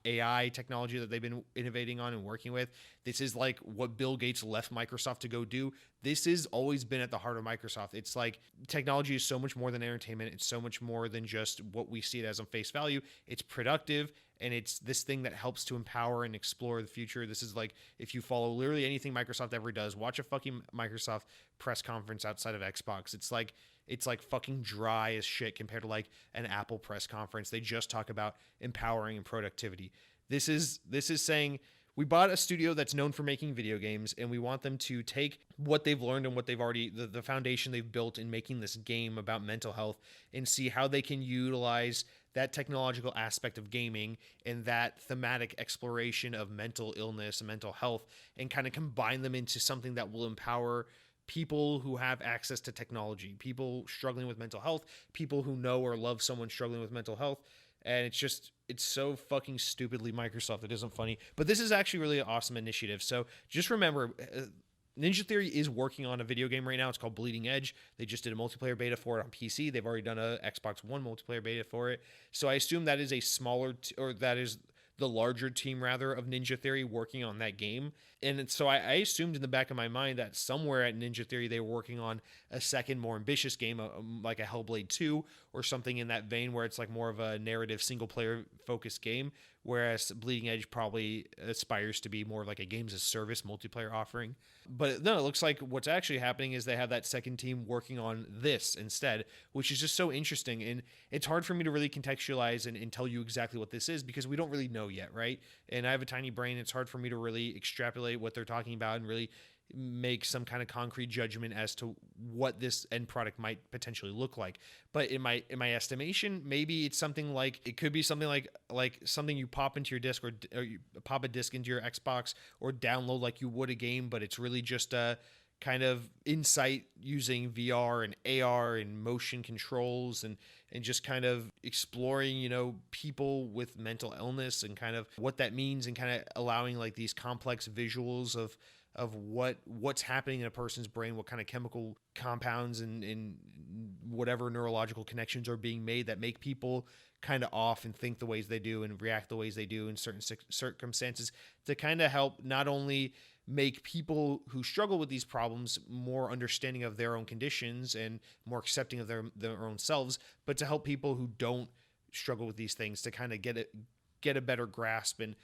AI technology that they've been innovating on and working with. This is like what Bill Gates left Microsoft to go do. This has always been at the heart of Microsoft. It's like technology is so much more than entertainment. It's so much more than just what we see it as on face value. It's productive. And it's this thing that helps to empower and explore the future. This is like, if you follow literally anything Microsoft ever does, watch a fucking Microsoft press conference outside of Xbox. It's like fucking dry as shit compared to like an Apple press conference. They just talk about empowering and productivity. This is saying, we bought a studio that's known for making video games, and we want them to take what they've learned and what they've already, the foundation they've built in making this game about mental health, and see how they can utilize that technological aspect of gaming and that thematic exploration of mental illness and mental health, and kind of combine them into something that will empower people who have access to technology, people struggling with mental health, people who know or love someone struggling with mental health. And it's so fucking stupidly Microsoft. It isn't funny. But this is actually really an awesome initiative. So just remember, Ninja Theory is working on a video game right now. It's called Bleeding Edge. They just did a multiplayer beta for it on PC. They've already done a Xbox One multiplayer beta for it. So I assume that is a smaller, or that is the larger team rather of Ninja Theory working on that game. And so I assumed in the back of my mind that somewhere at Ninja Theory they were working on a second, more ambitious game, like a Hellblade 2 or something in that vein, where it's like more of a narrative single player focused game, whereas Bleeding Edge probably aspires to be more like a games as service multiplayer offering. But no, it looks like what's actually happening is they have that second team working on this instead, which is just so interesting. And it's hard for me to really contextualize and tell you exactly what this is, because we don't really know yet, right? And I have a tiny brain. It's hard for me to really extrapolate what they're talking about and really make some kind of concrete judgment as to what this end product might potentially look like. But in my estimation, maybe it's something like, it could be something like something you pop into your disc, or you pop a disc into your Xbox or download like you would a game, but it's really just a kind of insight using VR and AR and motion controls, and just kind of exploring, people with mental illness and kind of what that means, and kind of allowing like these complex visuals of what's happening in a person's brain, what kind of chemical compounds and whatever neurological connections are being made that make people kind of off and think the ways they do and react the ways they do in certain circumstances, to kind of help not only make people who struggle with these problems more understanding of their own conditions and more accepting of their own selves, but to help people who don't struggle with these things to kind of get a better grasp and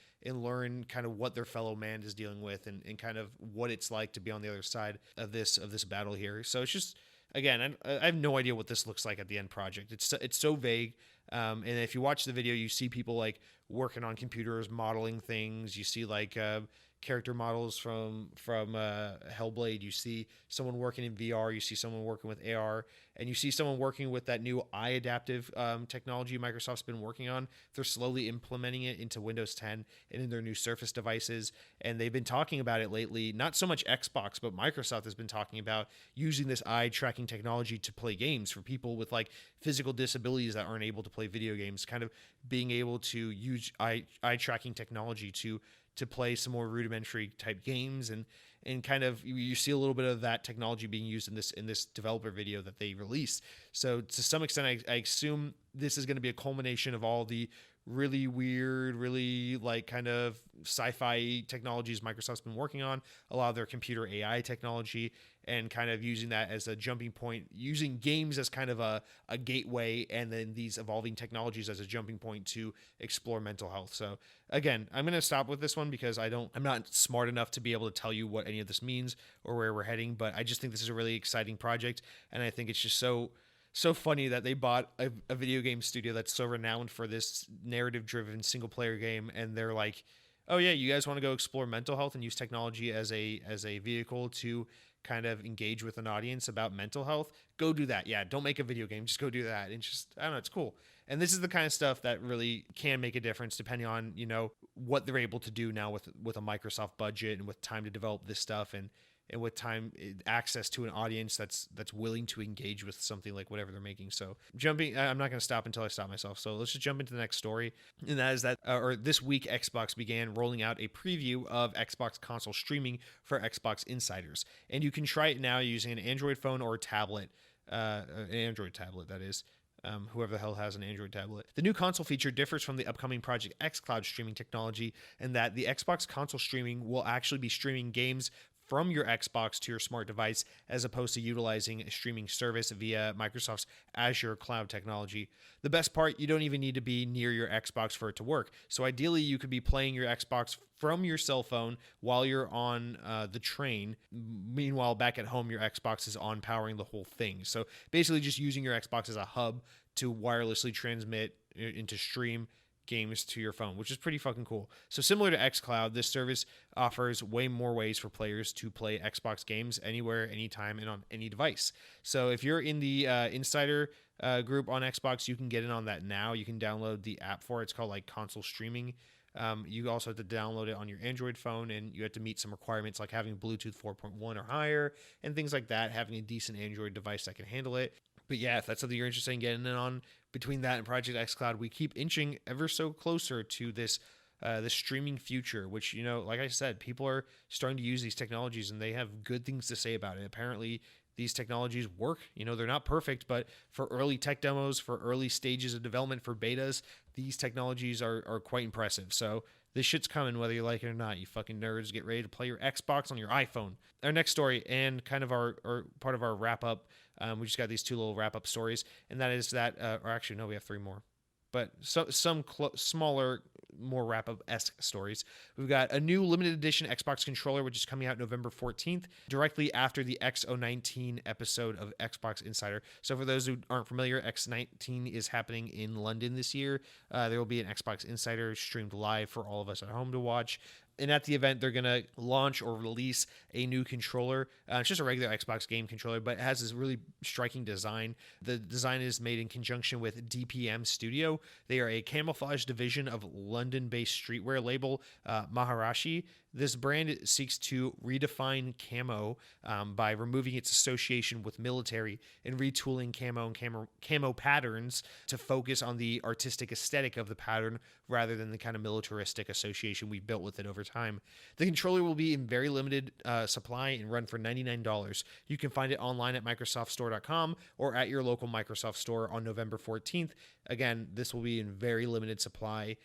learn kind of what their fellow man is dealing with, and kind of what it's like to be on the other side of this battle here. So it's just, again, I have no idea what this looks like at the end project. It's so vague. And if you watch the video, you see people like working on computers, modeling things. You see like character models from Hellblade. You see someone working in VR. You see someone working with AR, and you see someone working with that new eye adaptive technology Microsoft's been working on. They're slowly implementing it into Windows 10 and in their new Surface devices, and they've been talking about it lately. Not so much Xbox, but Microsoft has been talking about using this eye tracking technology to play games for people with like physical disabilities that aren't able to play video games, kind of being able to use eye tracking technology to play some more rudimentary type games, and kind of you see a little bit of that technology being used in this developer video that they released. So to some extent, I assume this is going to be a culmination of all the really weird, really like kind of sci-fi technologies Microsoft's been working on, a lot of their computer AI technology, and kind of using that as a jumping point, using games as kind of a gateway, and then these evolving technologies as a jumping point to explore mental health. So again, I'm going to stop with this one because I'm not smart enough to be able to tell you what any of this means or where we're heading, but I just think this is a really exciting project, and I think it's just so funny that they bought a video game studio that's so renowned for this narrative-driven single-player game, and they're like, oh yeah, you guys want to go explore mental health and use technology as a vehicle to kind of engage with an audience about mental health? Go do that. Yeah, don't make a video game, just go do that. And just, I don't know, it's cool. And this is the kind of stuff that really can make a difference depending on, what they're able to do now with a Microsoft budget and with time to develop this stuff, and with time, access to an audience that's willing to engage with something like whatever they're making. So I'm not going to stop until I stop myself. So let's just jump into the next story. And that is this week, Xbox began rolling out a preview of Xbox console streaming for Xbox insiders. And you can try it now using an Android phone or a tablet, an Android tablet, that is. Whoever the hell has an Android tablet. The new console feature differs from the upcoming Project xCloud streaming technology in that the Xbox console streaming will actually be streaming games from your Xbox to your smart device, as opposed to utilizing a streaming service via Microsoft's Azure cloud technology. The best part, you don't even need to be near your Xbox for it to work. So ideally, you could be playing your Xbox from your cell phone while you're on the train. Meanwhile, back at home, your Xbox is on powering the whole thing. So basically just using your Xbox as a hub to wirelessly transmit into stream games to your phone, which is pretty fucking cool. So similar to xCloud, this service offers way more ways for players to play Xbox games anywhere, anytime, and on any device. So if you're in the insider group on Xbox, you can get in on that now. You can download the app for it. It's called like console streaming. You also have to download it on your Android phone, and you have to meet some requirements like having Bluetooth 4.1 or higher and things like that, having a decent Android device that can handle it. But yeah, if that's something you're interested in getting in on, between that and Project xCloud, we keep inching ever so closer to this streaming future, which, like I said, people are starting to use these technologies and they have good things to say about it. Apparently, these technologies work. They're not perfect, but for early tech demos, for early stages of development, for betas, these technologies are quite impressive. So this shit's coming whether you like it or not. You fucking nerds, get ready to play your Xbox on your iPhone. Our next story, and kind of our part of our wrap-up, we just got these two little wrap-up stories, and that is that, or actually, no, we have three more. But some smaller, more wrap-up-esque stories. We've got a new limited edition Xbox controller, which is coming out November 14th, directly after the X019 episode of Xbox Insider. So for those who aren't familiar, X19 is happening in London this year. There will be an Xbox Insider streamed live for all of us at home to watch. And at the event, they're going to launch or release a new controller. It's just a regular Xbox game controller, but it has this really striking design. The design is made in conjunction with DPM Studio. They are a camouflage division of London-based streetwear label Maharashi. This brand seeks to redefine camo by removing its association with military and retooling camo and camo patterns to focus on the artistic aesthetic of the pattern rather than the kind of militaristic association we built with it over time. The controller will be in very limited supply and run for $99. You can find it online at MicrosoftStore.com or at your local Microsoft store on November 14th. Again, this will be in very limited supply.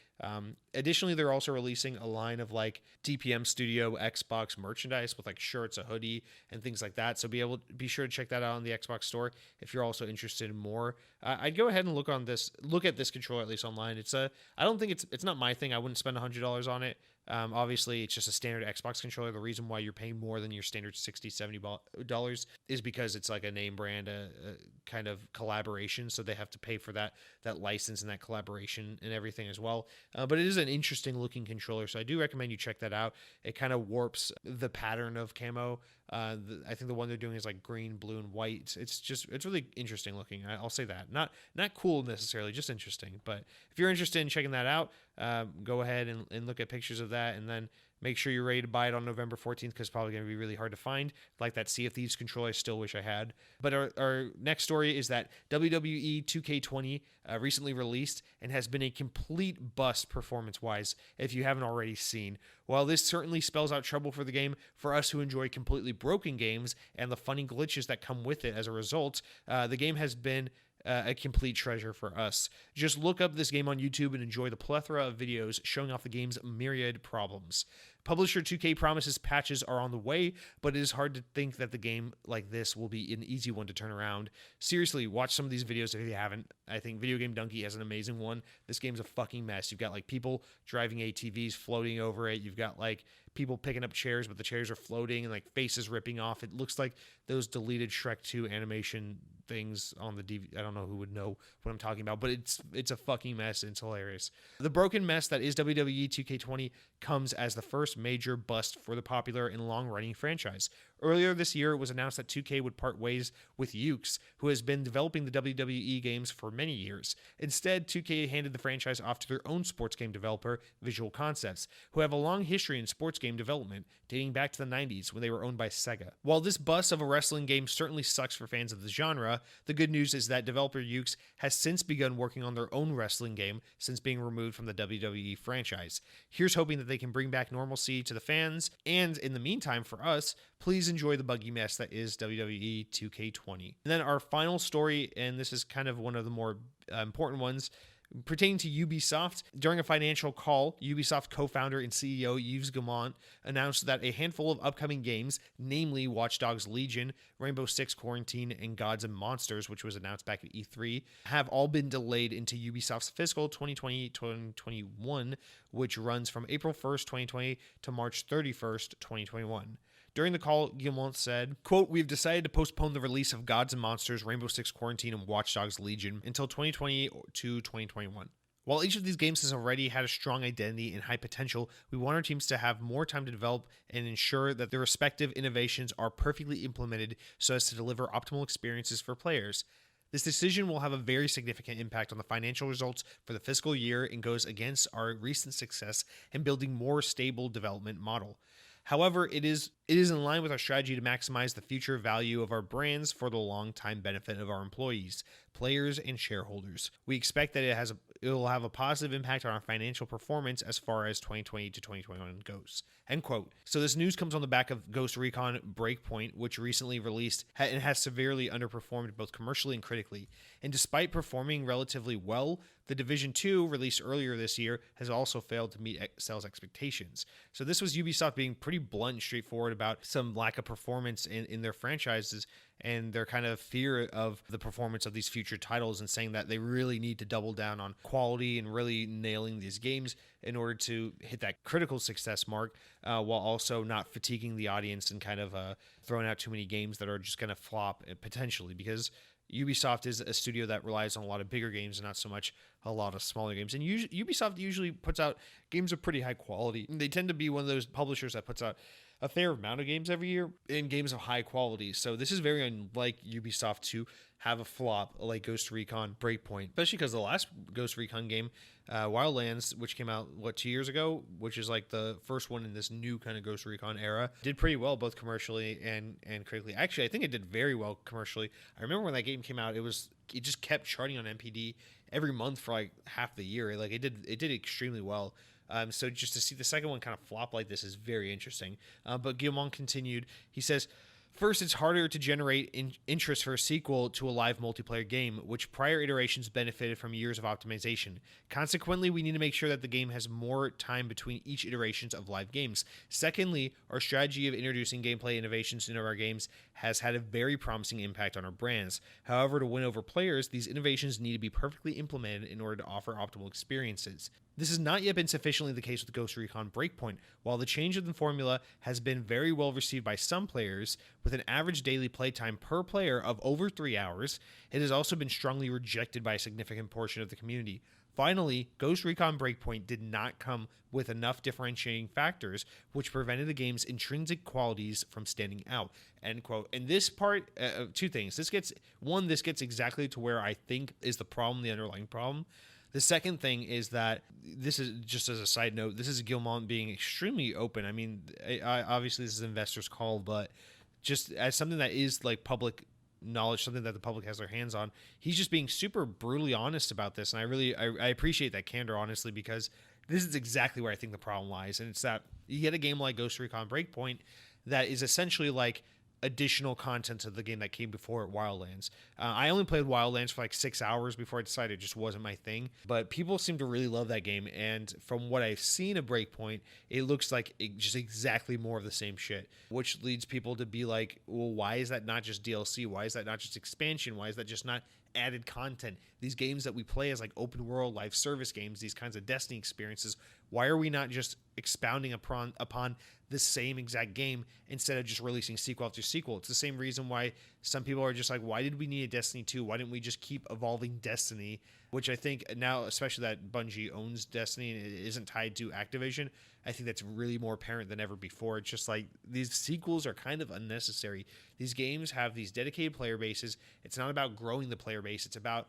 Additionally, they're also releasing a line of like DPM Studio Xbox merchandise with like shirts, a hoodie, and things like that. So be sure to check that out on the Xbox store if you're also interested in more. I'd go ahead and look at this controller at least online. I don't think it's not my thing. I wouldn't spend $100 on it. Obviously, it's just a standard Xbox controller. The reason why you're paying more than your standard $60, $70 is because it's like a name brand, a kind of collaboration. So they have to pay for that license and that collaboration and everything as well. But it is an interesting looking controller. So I do recommend you check that out. It kind of warps the pattern of camo. I think the one they're doing is like green, blue, and white. It's really interesting looking. I'll say that. Not cool necessarily, just interesting. But if you're interested in checking that out, go ahead and look at pictures of that, and then make sure you're ready to buy it on November 14th because it's probably going to be really hard to find. Like that Sea of Thieves controller, I still wish I had. But our next story is that WWE 2K20 recently released and has been a complete bust performance-wise, if you haven't already seen. While this certainly spells out trouble for the game, for us who enjoy completely broken games and the funny glitches that come with it as a result, the game has been a complete treasure for us. Just look up this game on YouTube and enjoy the plethora of videos showing off the game's myriad problems. Publisher 2K promises patches are on the way, but it is hard to think that the game like this will be an easy one to turn around. Seriously, watch some of these videos if you haven't. I think Video Game Donkey has an amazing one. This game's a fucking mess. You've got like people driving ATVs floating over it. You've got like people picking up chairs, but the chairs are floating and like faces ripping off. It looks like those deleted Shrek 2 animation things on the DVD. I don't know who would know what I'm talking about, but it's a fucking mess and it's hilarious. The broken mess that is WWE 2K20 comes as the first major bust for the popular and long-running franchise. Earlier this year, it was announced that 2K would part ways with Yuke's, who has been developing the WWE games for many years. Instead, 2K handed the franchise off to their own sports game developer, Visual Concepts, who have a long history in sports game development, dating back to the 90s when they were owned by Sega. While this bust of a wrestling game certainly sucks for fans of the genre, the good news is that developer Yuke's has since begun working on their own wrestling game since being removed from the WWE franchise. Here's hoping that they can bring back normalcy to the fans, and in the meantime, for us, please enjoy the buggy mess that is WWE 2K20. And then our final story, and this is kind of one of the more important ones, pertaining to Ubisoft. During a financial call, Ubisoft co-founder and CEO Yves Guillemot announced that a handful of upcoming games, namely Watch Dogs Legion, Rainbow Six Quarantine, and Gods and Monsters, which was announced back at E3, have all been delayed into Ubisoft's fiscal 2020-2021, which runs from April 1st, 2020 to March 31st, 2021. During the call, Guillemot said, quote, "We've decided to postpone the release of Gods and Monsters, Rainbow Six Quarantine, and Watch Dogs Legion until 2020 to 2021. While each of these games has already had a strong identity and high potential, we want our teams to have more time to develop and ensure that their respective innovations are perfectly implemented so as to deliver optimal experiences for players. This decision will have a very significant impact on the financial results for the fiscal year and goes against our recent success in building more stable development model. However, it is in line with our strategy to maximize the future value of our brands for the long-time benefit of our employees, players, and shareholders. We expect that it will have a positive impact on our financial performance as far as 2020 to 2021 goes." End quote. So this news comes on the back of GHOST Recon Breakpoint, which recently released and has severely underperformed both commercially and critically. And despite performing relatively well, the Division 2, released earlier this year, has also failed to meet sales expectations. So this was Ubisoft being pretty blunt and straightforward about some lack of performance in their franchises and their kind of fear of the performance of these future titles, and saying that they really need to double down on quality and really nailing these games in order to hit that critical success mark, while also not fatiguing the audience and kind of throwing out too many games that are just going to flop potentially, because Ubisoft is a studio that relies on a lot of bigger games and not so much a lot of smaller games. And Ubisoft usually puts out games of pretty high quality. They tend to be one of those publishers that puts out a fair amount of games every year, and games of high quality. So this is very unlike Ubisoft to have a flop like Ghost Recon Breakpoint, especially because the last Ghost Recon game, Wildlands, which came out 2 years ago, which is like the first one in this new kind of Ghost Recon era, did pretty well both commercially and critically. Actually, I think it did very well commercially. I remember when that game came out, it just kept charting on NPD every month for like half the year. Like it did extremely well. So just to see the second one kind of flop like this is very interesting. But Guillemot continued. He says, first, it's harder to generate interest for a sequel to a live multiplayer game, which prior iterations benefited from years of optimization. Consequently, we need to make sure that the game has more time between each iterations of live games. Secondly, our strategy of introducing gameplay innovations into our games has had a very promising impact on our brands. However, to win over players, these innovations need to be perfectly implemented in order to offer optimal experiences. This has not yet been sufficiently the case with Ghost Recon Breakpoint. While the change of the formula has been very well received by some players, with an average daily playtime per player of over 3 hours, it has also been strongly rejected by a significant portion of the community. Finally, Ghost Recon Breakpoint did not come with enough differentiating factors, which prevented the game's intrinsic qualities from standing out. End quote. And this part, two things. This gets exactly to where I think is the problem, the underlying problem. The second thing is that this is just as a side note, this is Guillemot being extremely open. I mean, obviously this is investors' call, but just as something that is like public knowledge, something that the public has their hands on, he's just being super brutally honest about this. And I appreciate that candor, honestly, because this is exactly where I think the problem lies. And it's that you get a game like Ghost Recon Breakpoint that is essentially like additional content to the game that came before it, Wildlands. I only played Wildlands for like 6 hours before I decided it just wasn't my thing, but people seem to really love that game, and from what I've seen of Breakpoint, it looks like just exactly more of the same shit, which leads people to be like, well, why is that not just DLC? Why is that not just expansion? Why is that just not added content? These games that we play as like open world live service games, these kinds of Destiny experiences, why are we not just expounding upon the same exact game instead of just releasing sequel after sequel? It's the same reason why some people are just like, why did we need a Destiny 2? Why didn't we just keep evolving Destiny? Which I think now, especially that Bungie owns Destiny and it isn't tied to Activision, I think that's really more apparent than ever before. It's just like these sequels are kind of unnecessary. These games have these dedicated player bases. It's not about growing the player base. It's about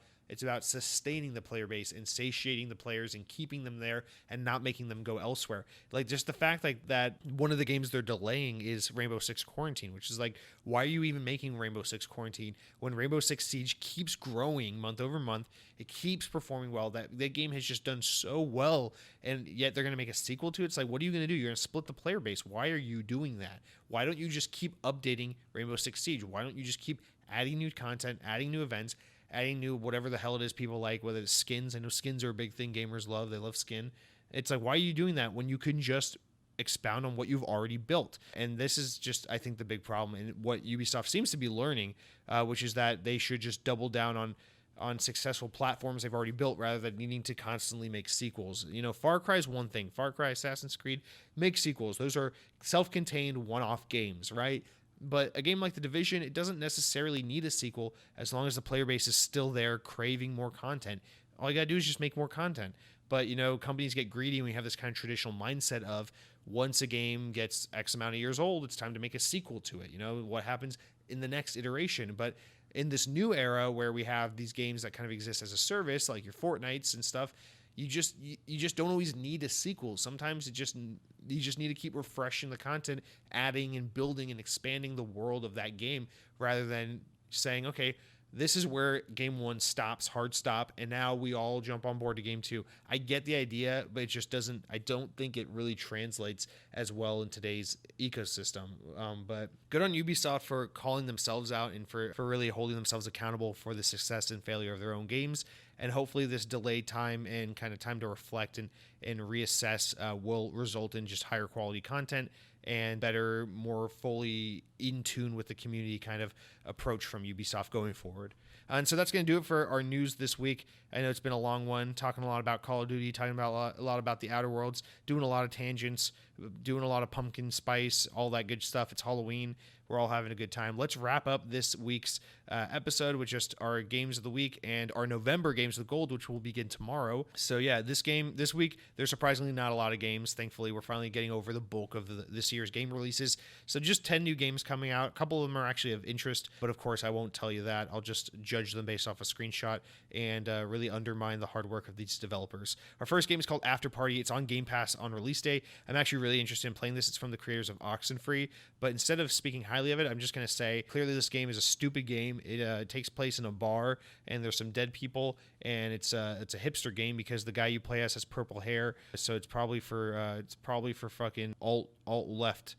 sustaining the player base and satiating the players and keeping them there and not making them go elsewhere. Like just the fact like that one of the games they're delaying is Rainbow Six Quarantine, which is like, why are you even making Rainbow Six Quarantine when Rainbow Six Siege keeps growing month over month? It keeps performing well. That game has just done so well, and yet they're going to make a sequel to it. It's like, what are you going to do? You're going to split the player base. Why are you doing that? Why don't you just keep updating Rainbow Six Siege? Why don't you just keep adding new content, adding new events, adding new whatever the hell it is people like, whether it's skins. I know skins are a big thing gamers love. They love skin. It's like, why are you doing that when you can just expound on what you've already built? And this is just, I think, the big problem, and what Ubisoft seems to be learning, which is that they should just double down on successful platforms they've already built rather than needing to constantly make sequels. You know, Far Cry is one thing. Far Cry, Assassin's Creed, make sequels. Those are self-contained one-off games, right? But a game like The Division, it doesn't necessarily need a sequel as long as the player base is still there craving more content. All you gotta do is just make more content. But, you know, companies get greedy and we have this kind of traditional mindset of once a game gets X amount of years old, it's time to make a sequel to it. You know, what happens in the next iteration. But in this new era where we have these games that kind of exist as a service, like your Fortnites and stuff, you just don't always need a sequel. Sometimes you just need to keep refreshing the content, adding and building and expanding the world of that game, rather than saying, okay, this is where game one stops, hard stop, and now we all jump on board to game two. I get the idea, but it just doesn't, I don't think it really translates as well in today's ecosystem. But good on Ubisoft for calling themselves out and for really holding themselves accountable for the success and failure of their own games. And hopefully this delayed time and kind of time to reflect and reassess will result in just higher quality content and better, more fully in tune with the community kind of approach from Ubisoft going forward. And so that's going to do it for our news this week. I know it's been a long one, talking a lot about Call of Duty, talking about a lot about the Outer Worlds, doing a lot of tangents, doing a lot of pumpkin spice, all that good stuff. It's Halloween. We're all having a good time. Let's wrap up this week's episode with just our games of the week and our November games of gold, which will begin tomorrow. So yeah, this week, there's surprisingly not a lot of games. Thankfully, we're finally getting over the bulk of this year's game releases. So just 10 new games coming out. A couple of them are actually of interest, but of course, I won't tell you that. I'll just judge them based off a screenshot and really undermine the hard work of these developers. Our first game is called After Party. It's on Game Pass on release day. I'm actually really interested in playing this. It's from the creators of Oxenfree, but instead of speaking highly of it, I'm just going to say clearly this game is a stupid game. It takes place in a bar, and there's some dead people, and it's a hipster game because the guy you play as has purple hair, so it's probably for fucking alt left,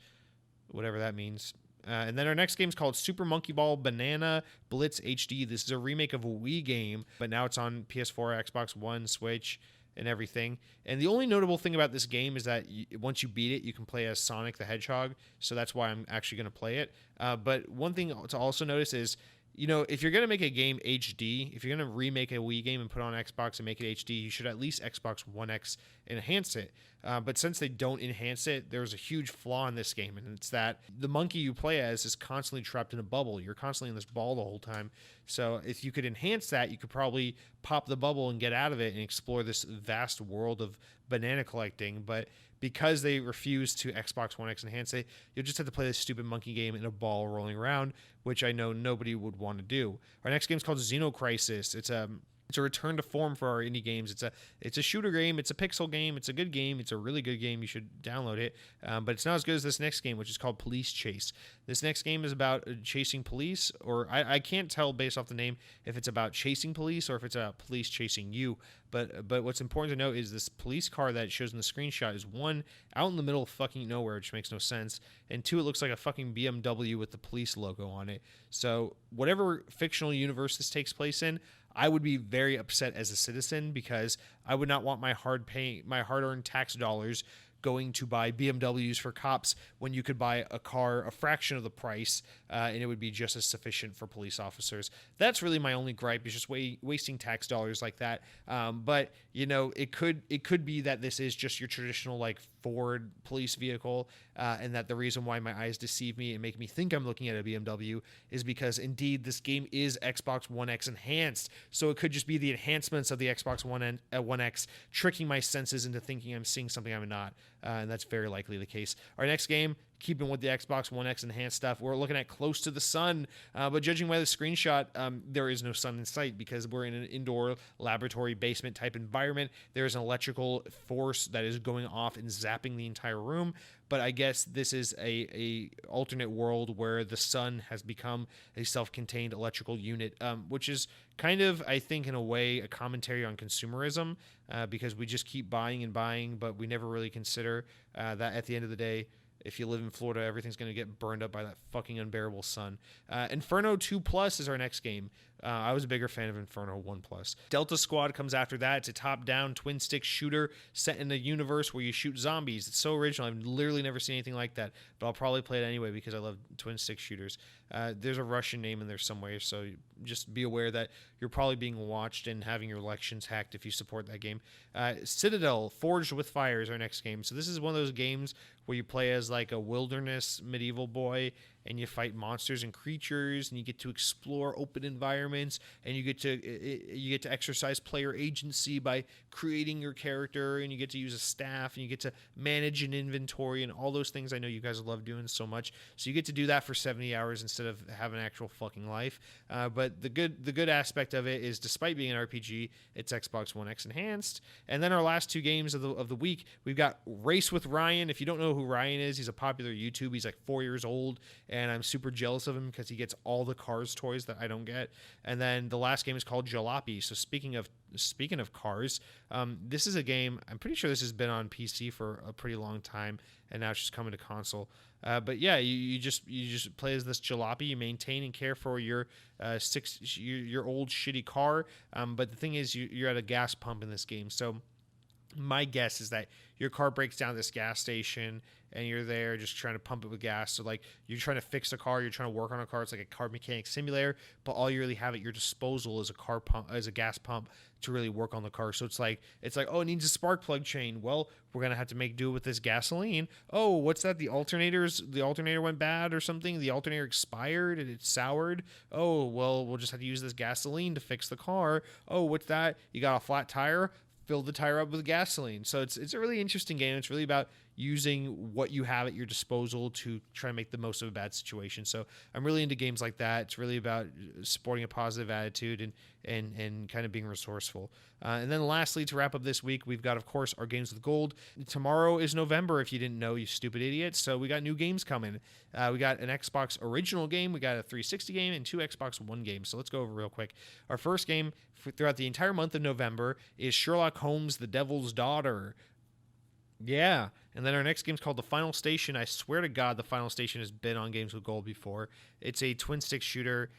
whatever that means. And then our next game is called Super Monkey Ball Banana Blitz HD. This is a remake of a Wii game, but now it's on PS4, Xbox One, Switch, and everything. And the only notable thing about this game is that once you beat it, you can play as Sonic the Hedgehog, so that's why I'm actually going to play it. But one thing to also notice is, if you're going to make a game HD, if you're going to remake a Wii game and put it on Xbox and make it HD, you should at least Xbox One X enhance it. But since they don't enhance it, there's a huge flaw in this game, and it's that the monkey you play as is constantly trapped in a bubble. You're constantly in this ball the whole time. So if you could enhance that, you could probably pop the bubble and get out of it and explore this vast world of banana collecting. But because they refuse to Xbox One X enhance it, you'll just have to play this stupid monkey game in a ball rolling around, which I know nobody would want to do. Our next game is called Xenocrisis. It's a return to form for our indie games. It's a shooter game. It's a pixel game. It's a good game. It's a really good game. You should download it. But it's not as good as this next game, which is called Police Chase. This next game is about chasing police, or I can't tell based off the name if it's about chasing police or if it's about police chasing you. But what's important to note is this police car that it shows in the screenshot is one, out in the middle of fucking nowhere, which makes no sense, and two, it looks like a fucking BMW with the police logo on it. So whatever fictional universe this takes place in, I would be very upset as a citizen because I would not want my hard-earned tax dollars going to buy BMWs for cops when you could buy a car a fraction of the price, and it would be just as sufficient for police officers. That's really my only gripe, is just wasting tax dollars like that. But it could be that this is just your traditional like Ford police vehicle, and that the reason why my eyes deceive me and make me think I'm looking at a BMW is because indeed this game is Xbox One X enhanced. So it could just be the enhancements of the Xbox One X tricking my senses into thinking I'm seeing something I'm not. And that's very likely the case. Our next game, keeping with the Xbox One X enhanced stuff, we're looking at Close to the Sun. But judging by the screenshot, there is no sun in sight because we're in an indoor laboratory basement type environment. There is an electrical force that is going off and zapping the entire room. But I guess this is a alternate world where the sun has become a self-contained electrical unit, which is kind of, I think, in a way, a commentary on consumerism, because we just keep buying and buying, but we never really consider that at the end of the day, if you live in Florida, everything's going to get burned up by that fucking unbearable sun. Inferno 2 Plus is our next game. I was a bigger fan of Inferno 1 Plus. Delta Squad comes after that. It's a top-down twin-stick shooter set in a universe where you shoot zombies. It's so original. I've literally never seen anything like that, but I'll probably play it anyway because I love twin-stick shooters. There's a Russian name in there somewhere, so just be aware that you're probably being watched and having your elections hacked if you support that game. Citadel Forged with Fire is our next game. So this is one of those games where you play as like a wilderness medieval boy, and you fight monsters and creatures, and you get to explore open environments, and you get to exercise player agency by creating your character, and you get to use a staff, and you get to manage an inventory, and all those things I know you guys love doing so much. So you get to do that for 70 hours instead of having an actual fucking life. But the good aspect of it is, despite being an RPG, it's Xbox One X enhanced. And then our last two games of the week, we've got Race with Ryan. If you don't know who Ryan is, he's a popular YouTube. He's like 4 years old, and I'm super jealous of him because he gets all the Cars toys that I don't get. And then the last game is called Jalopy. So speaking of cars, this is a game, I'm pretty sure this has been on PC for a pretty long time, and now it's just coming to console. But yeah, you just play as this Jalopy. You maintain and care for your old shitty car. But the thing is, you're at a gas pump in this game, so My guess is that your car breaks down at this gas station and you're there just trying to pump it with gas. So like you're trying to fix a car, you're trying to work on a car. It's like a car mechanic simulator, but all you really have at your disposal is a car pump, as a gas pump to really work on the car. So it's like, oh, it needs a spark plug change. Well, we're going to have to make do with this gasoline. Oh, what's that? The alternator went bad or something. The alternator expired and it's soured. Oh, well, we'll just have to use this gasoline to fix the car. Oh, what's that? You got a flat tire? Fill the tire up with gasoline. So it's a really interesting game. It's really about using what you have at your disposal to try and make the most of a bad situation. So I'm really into games like that. It's really about supporting a positive attitude and kind of being resourceful. And then lastly, to wrap up this week, we've got, of course, our Games with Gold. Tomorrow is November, if you didn't know, you stupid idiots. So we got new games coming. We got an Xbox original game, we got a 360 game, and 2 Xbox One games. So let's go over real quick. Our first game throughout the entire month of November is Sherlock Holmes, The Devil's Daughter. Yeah. And then our next game is called The Final Station. I swear to God, The Final Station has been on Games with Gold before. It's a twin stick shooter.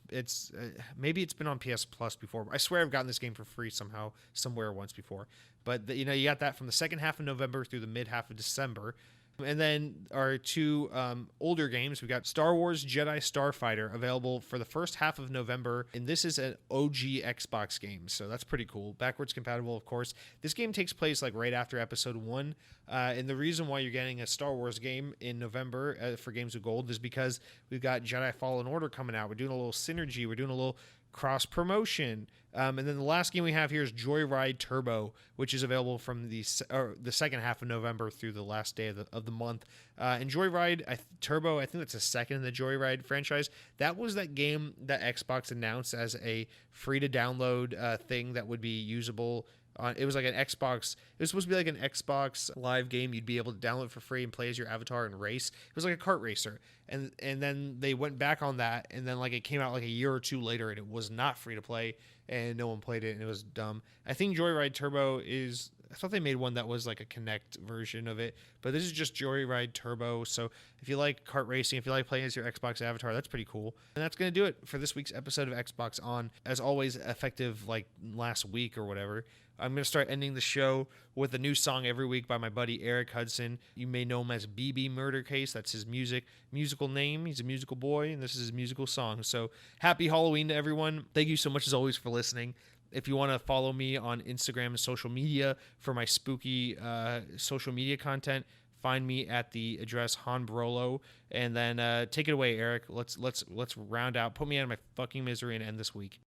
It's maybe it's been on PS Plus before. I swear I've gotten this game for free somehow, somewhere once before. But you got that from the second half of November through the mid half of December. And then our 2 older games, we got Star Wars Jedi Starfighter available for the first half of November, and this is an OG Xbox game, so that's pretty cool. Backwards compatible, of course. This game takes place like right after Episode 1, and the reason why you're getting a Star Wars game in November for Games with Gold is because we've got Jedi Fallen Order coming out. We're doing a little synergy. We're doing a little cross promotion. And then the last game we have here is Joyride Turbo, which is available from the second half of November through the last day of the month. And Joyride Turbo, I think that's the second in the Joyride franchise. That was that game that Xbox announced as a free to download thing that would be usable. It was like an Xbox. It was supposed to be like an Xbox Live game. You'd be able to download for free and play as your avatar and race. It was like a kart racer, and then they went back on that, and then like it came out like a year or 2 later, and it was not free to play, and no one played it, and it was dumb. I think Joyride Turbo is. I thought they made one that was like a Kinect version of it, but this is just Joyride Turbo. So if you like kart racing, if you like playing as your Xbox avatar, that's pretty cool. And that's going to do it for this week's episode of Xbox On. As always, effective like last week or whatever. I'm going to start ending the show with a new song every week by my buddy Eric Hudson. You may know him as BB Murder Case. That's his musical name. He's a musical boy, and this is his musical song. So happy Halloween to everyone. Thank you so much as always for listening. If you want to follow me on Instagram and social media for my spooky social media content, find me at the address Hanbrolo. And then take it away, Eric. Let's round out. Put me out of my fucking misery and end this week.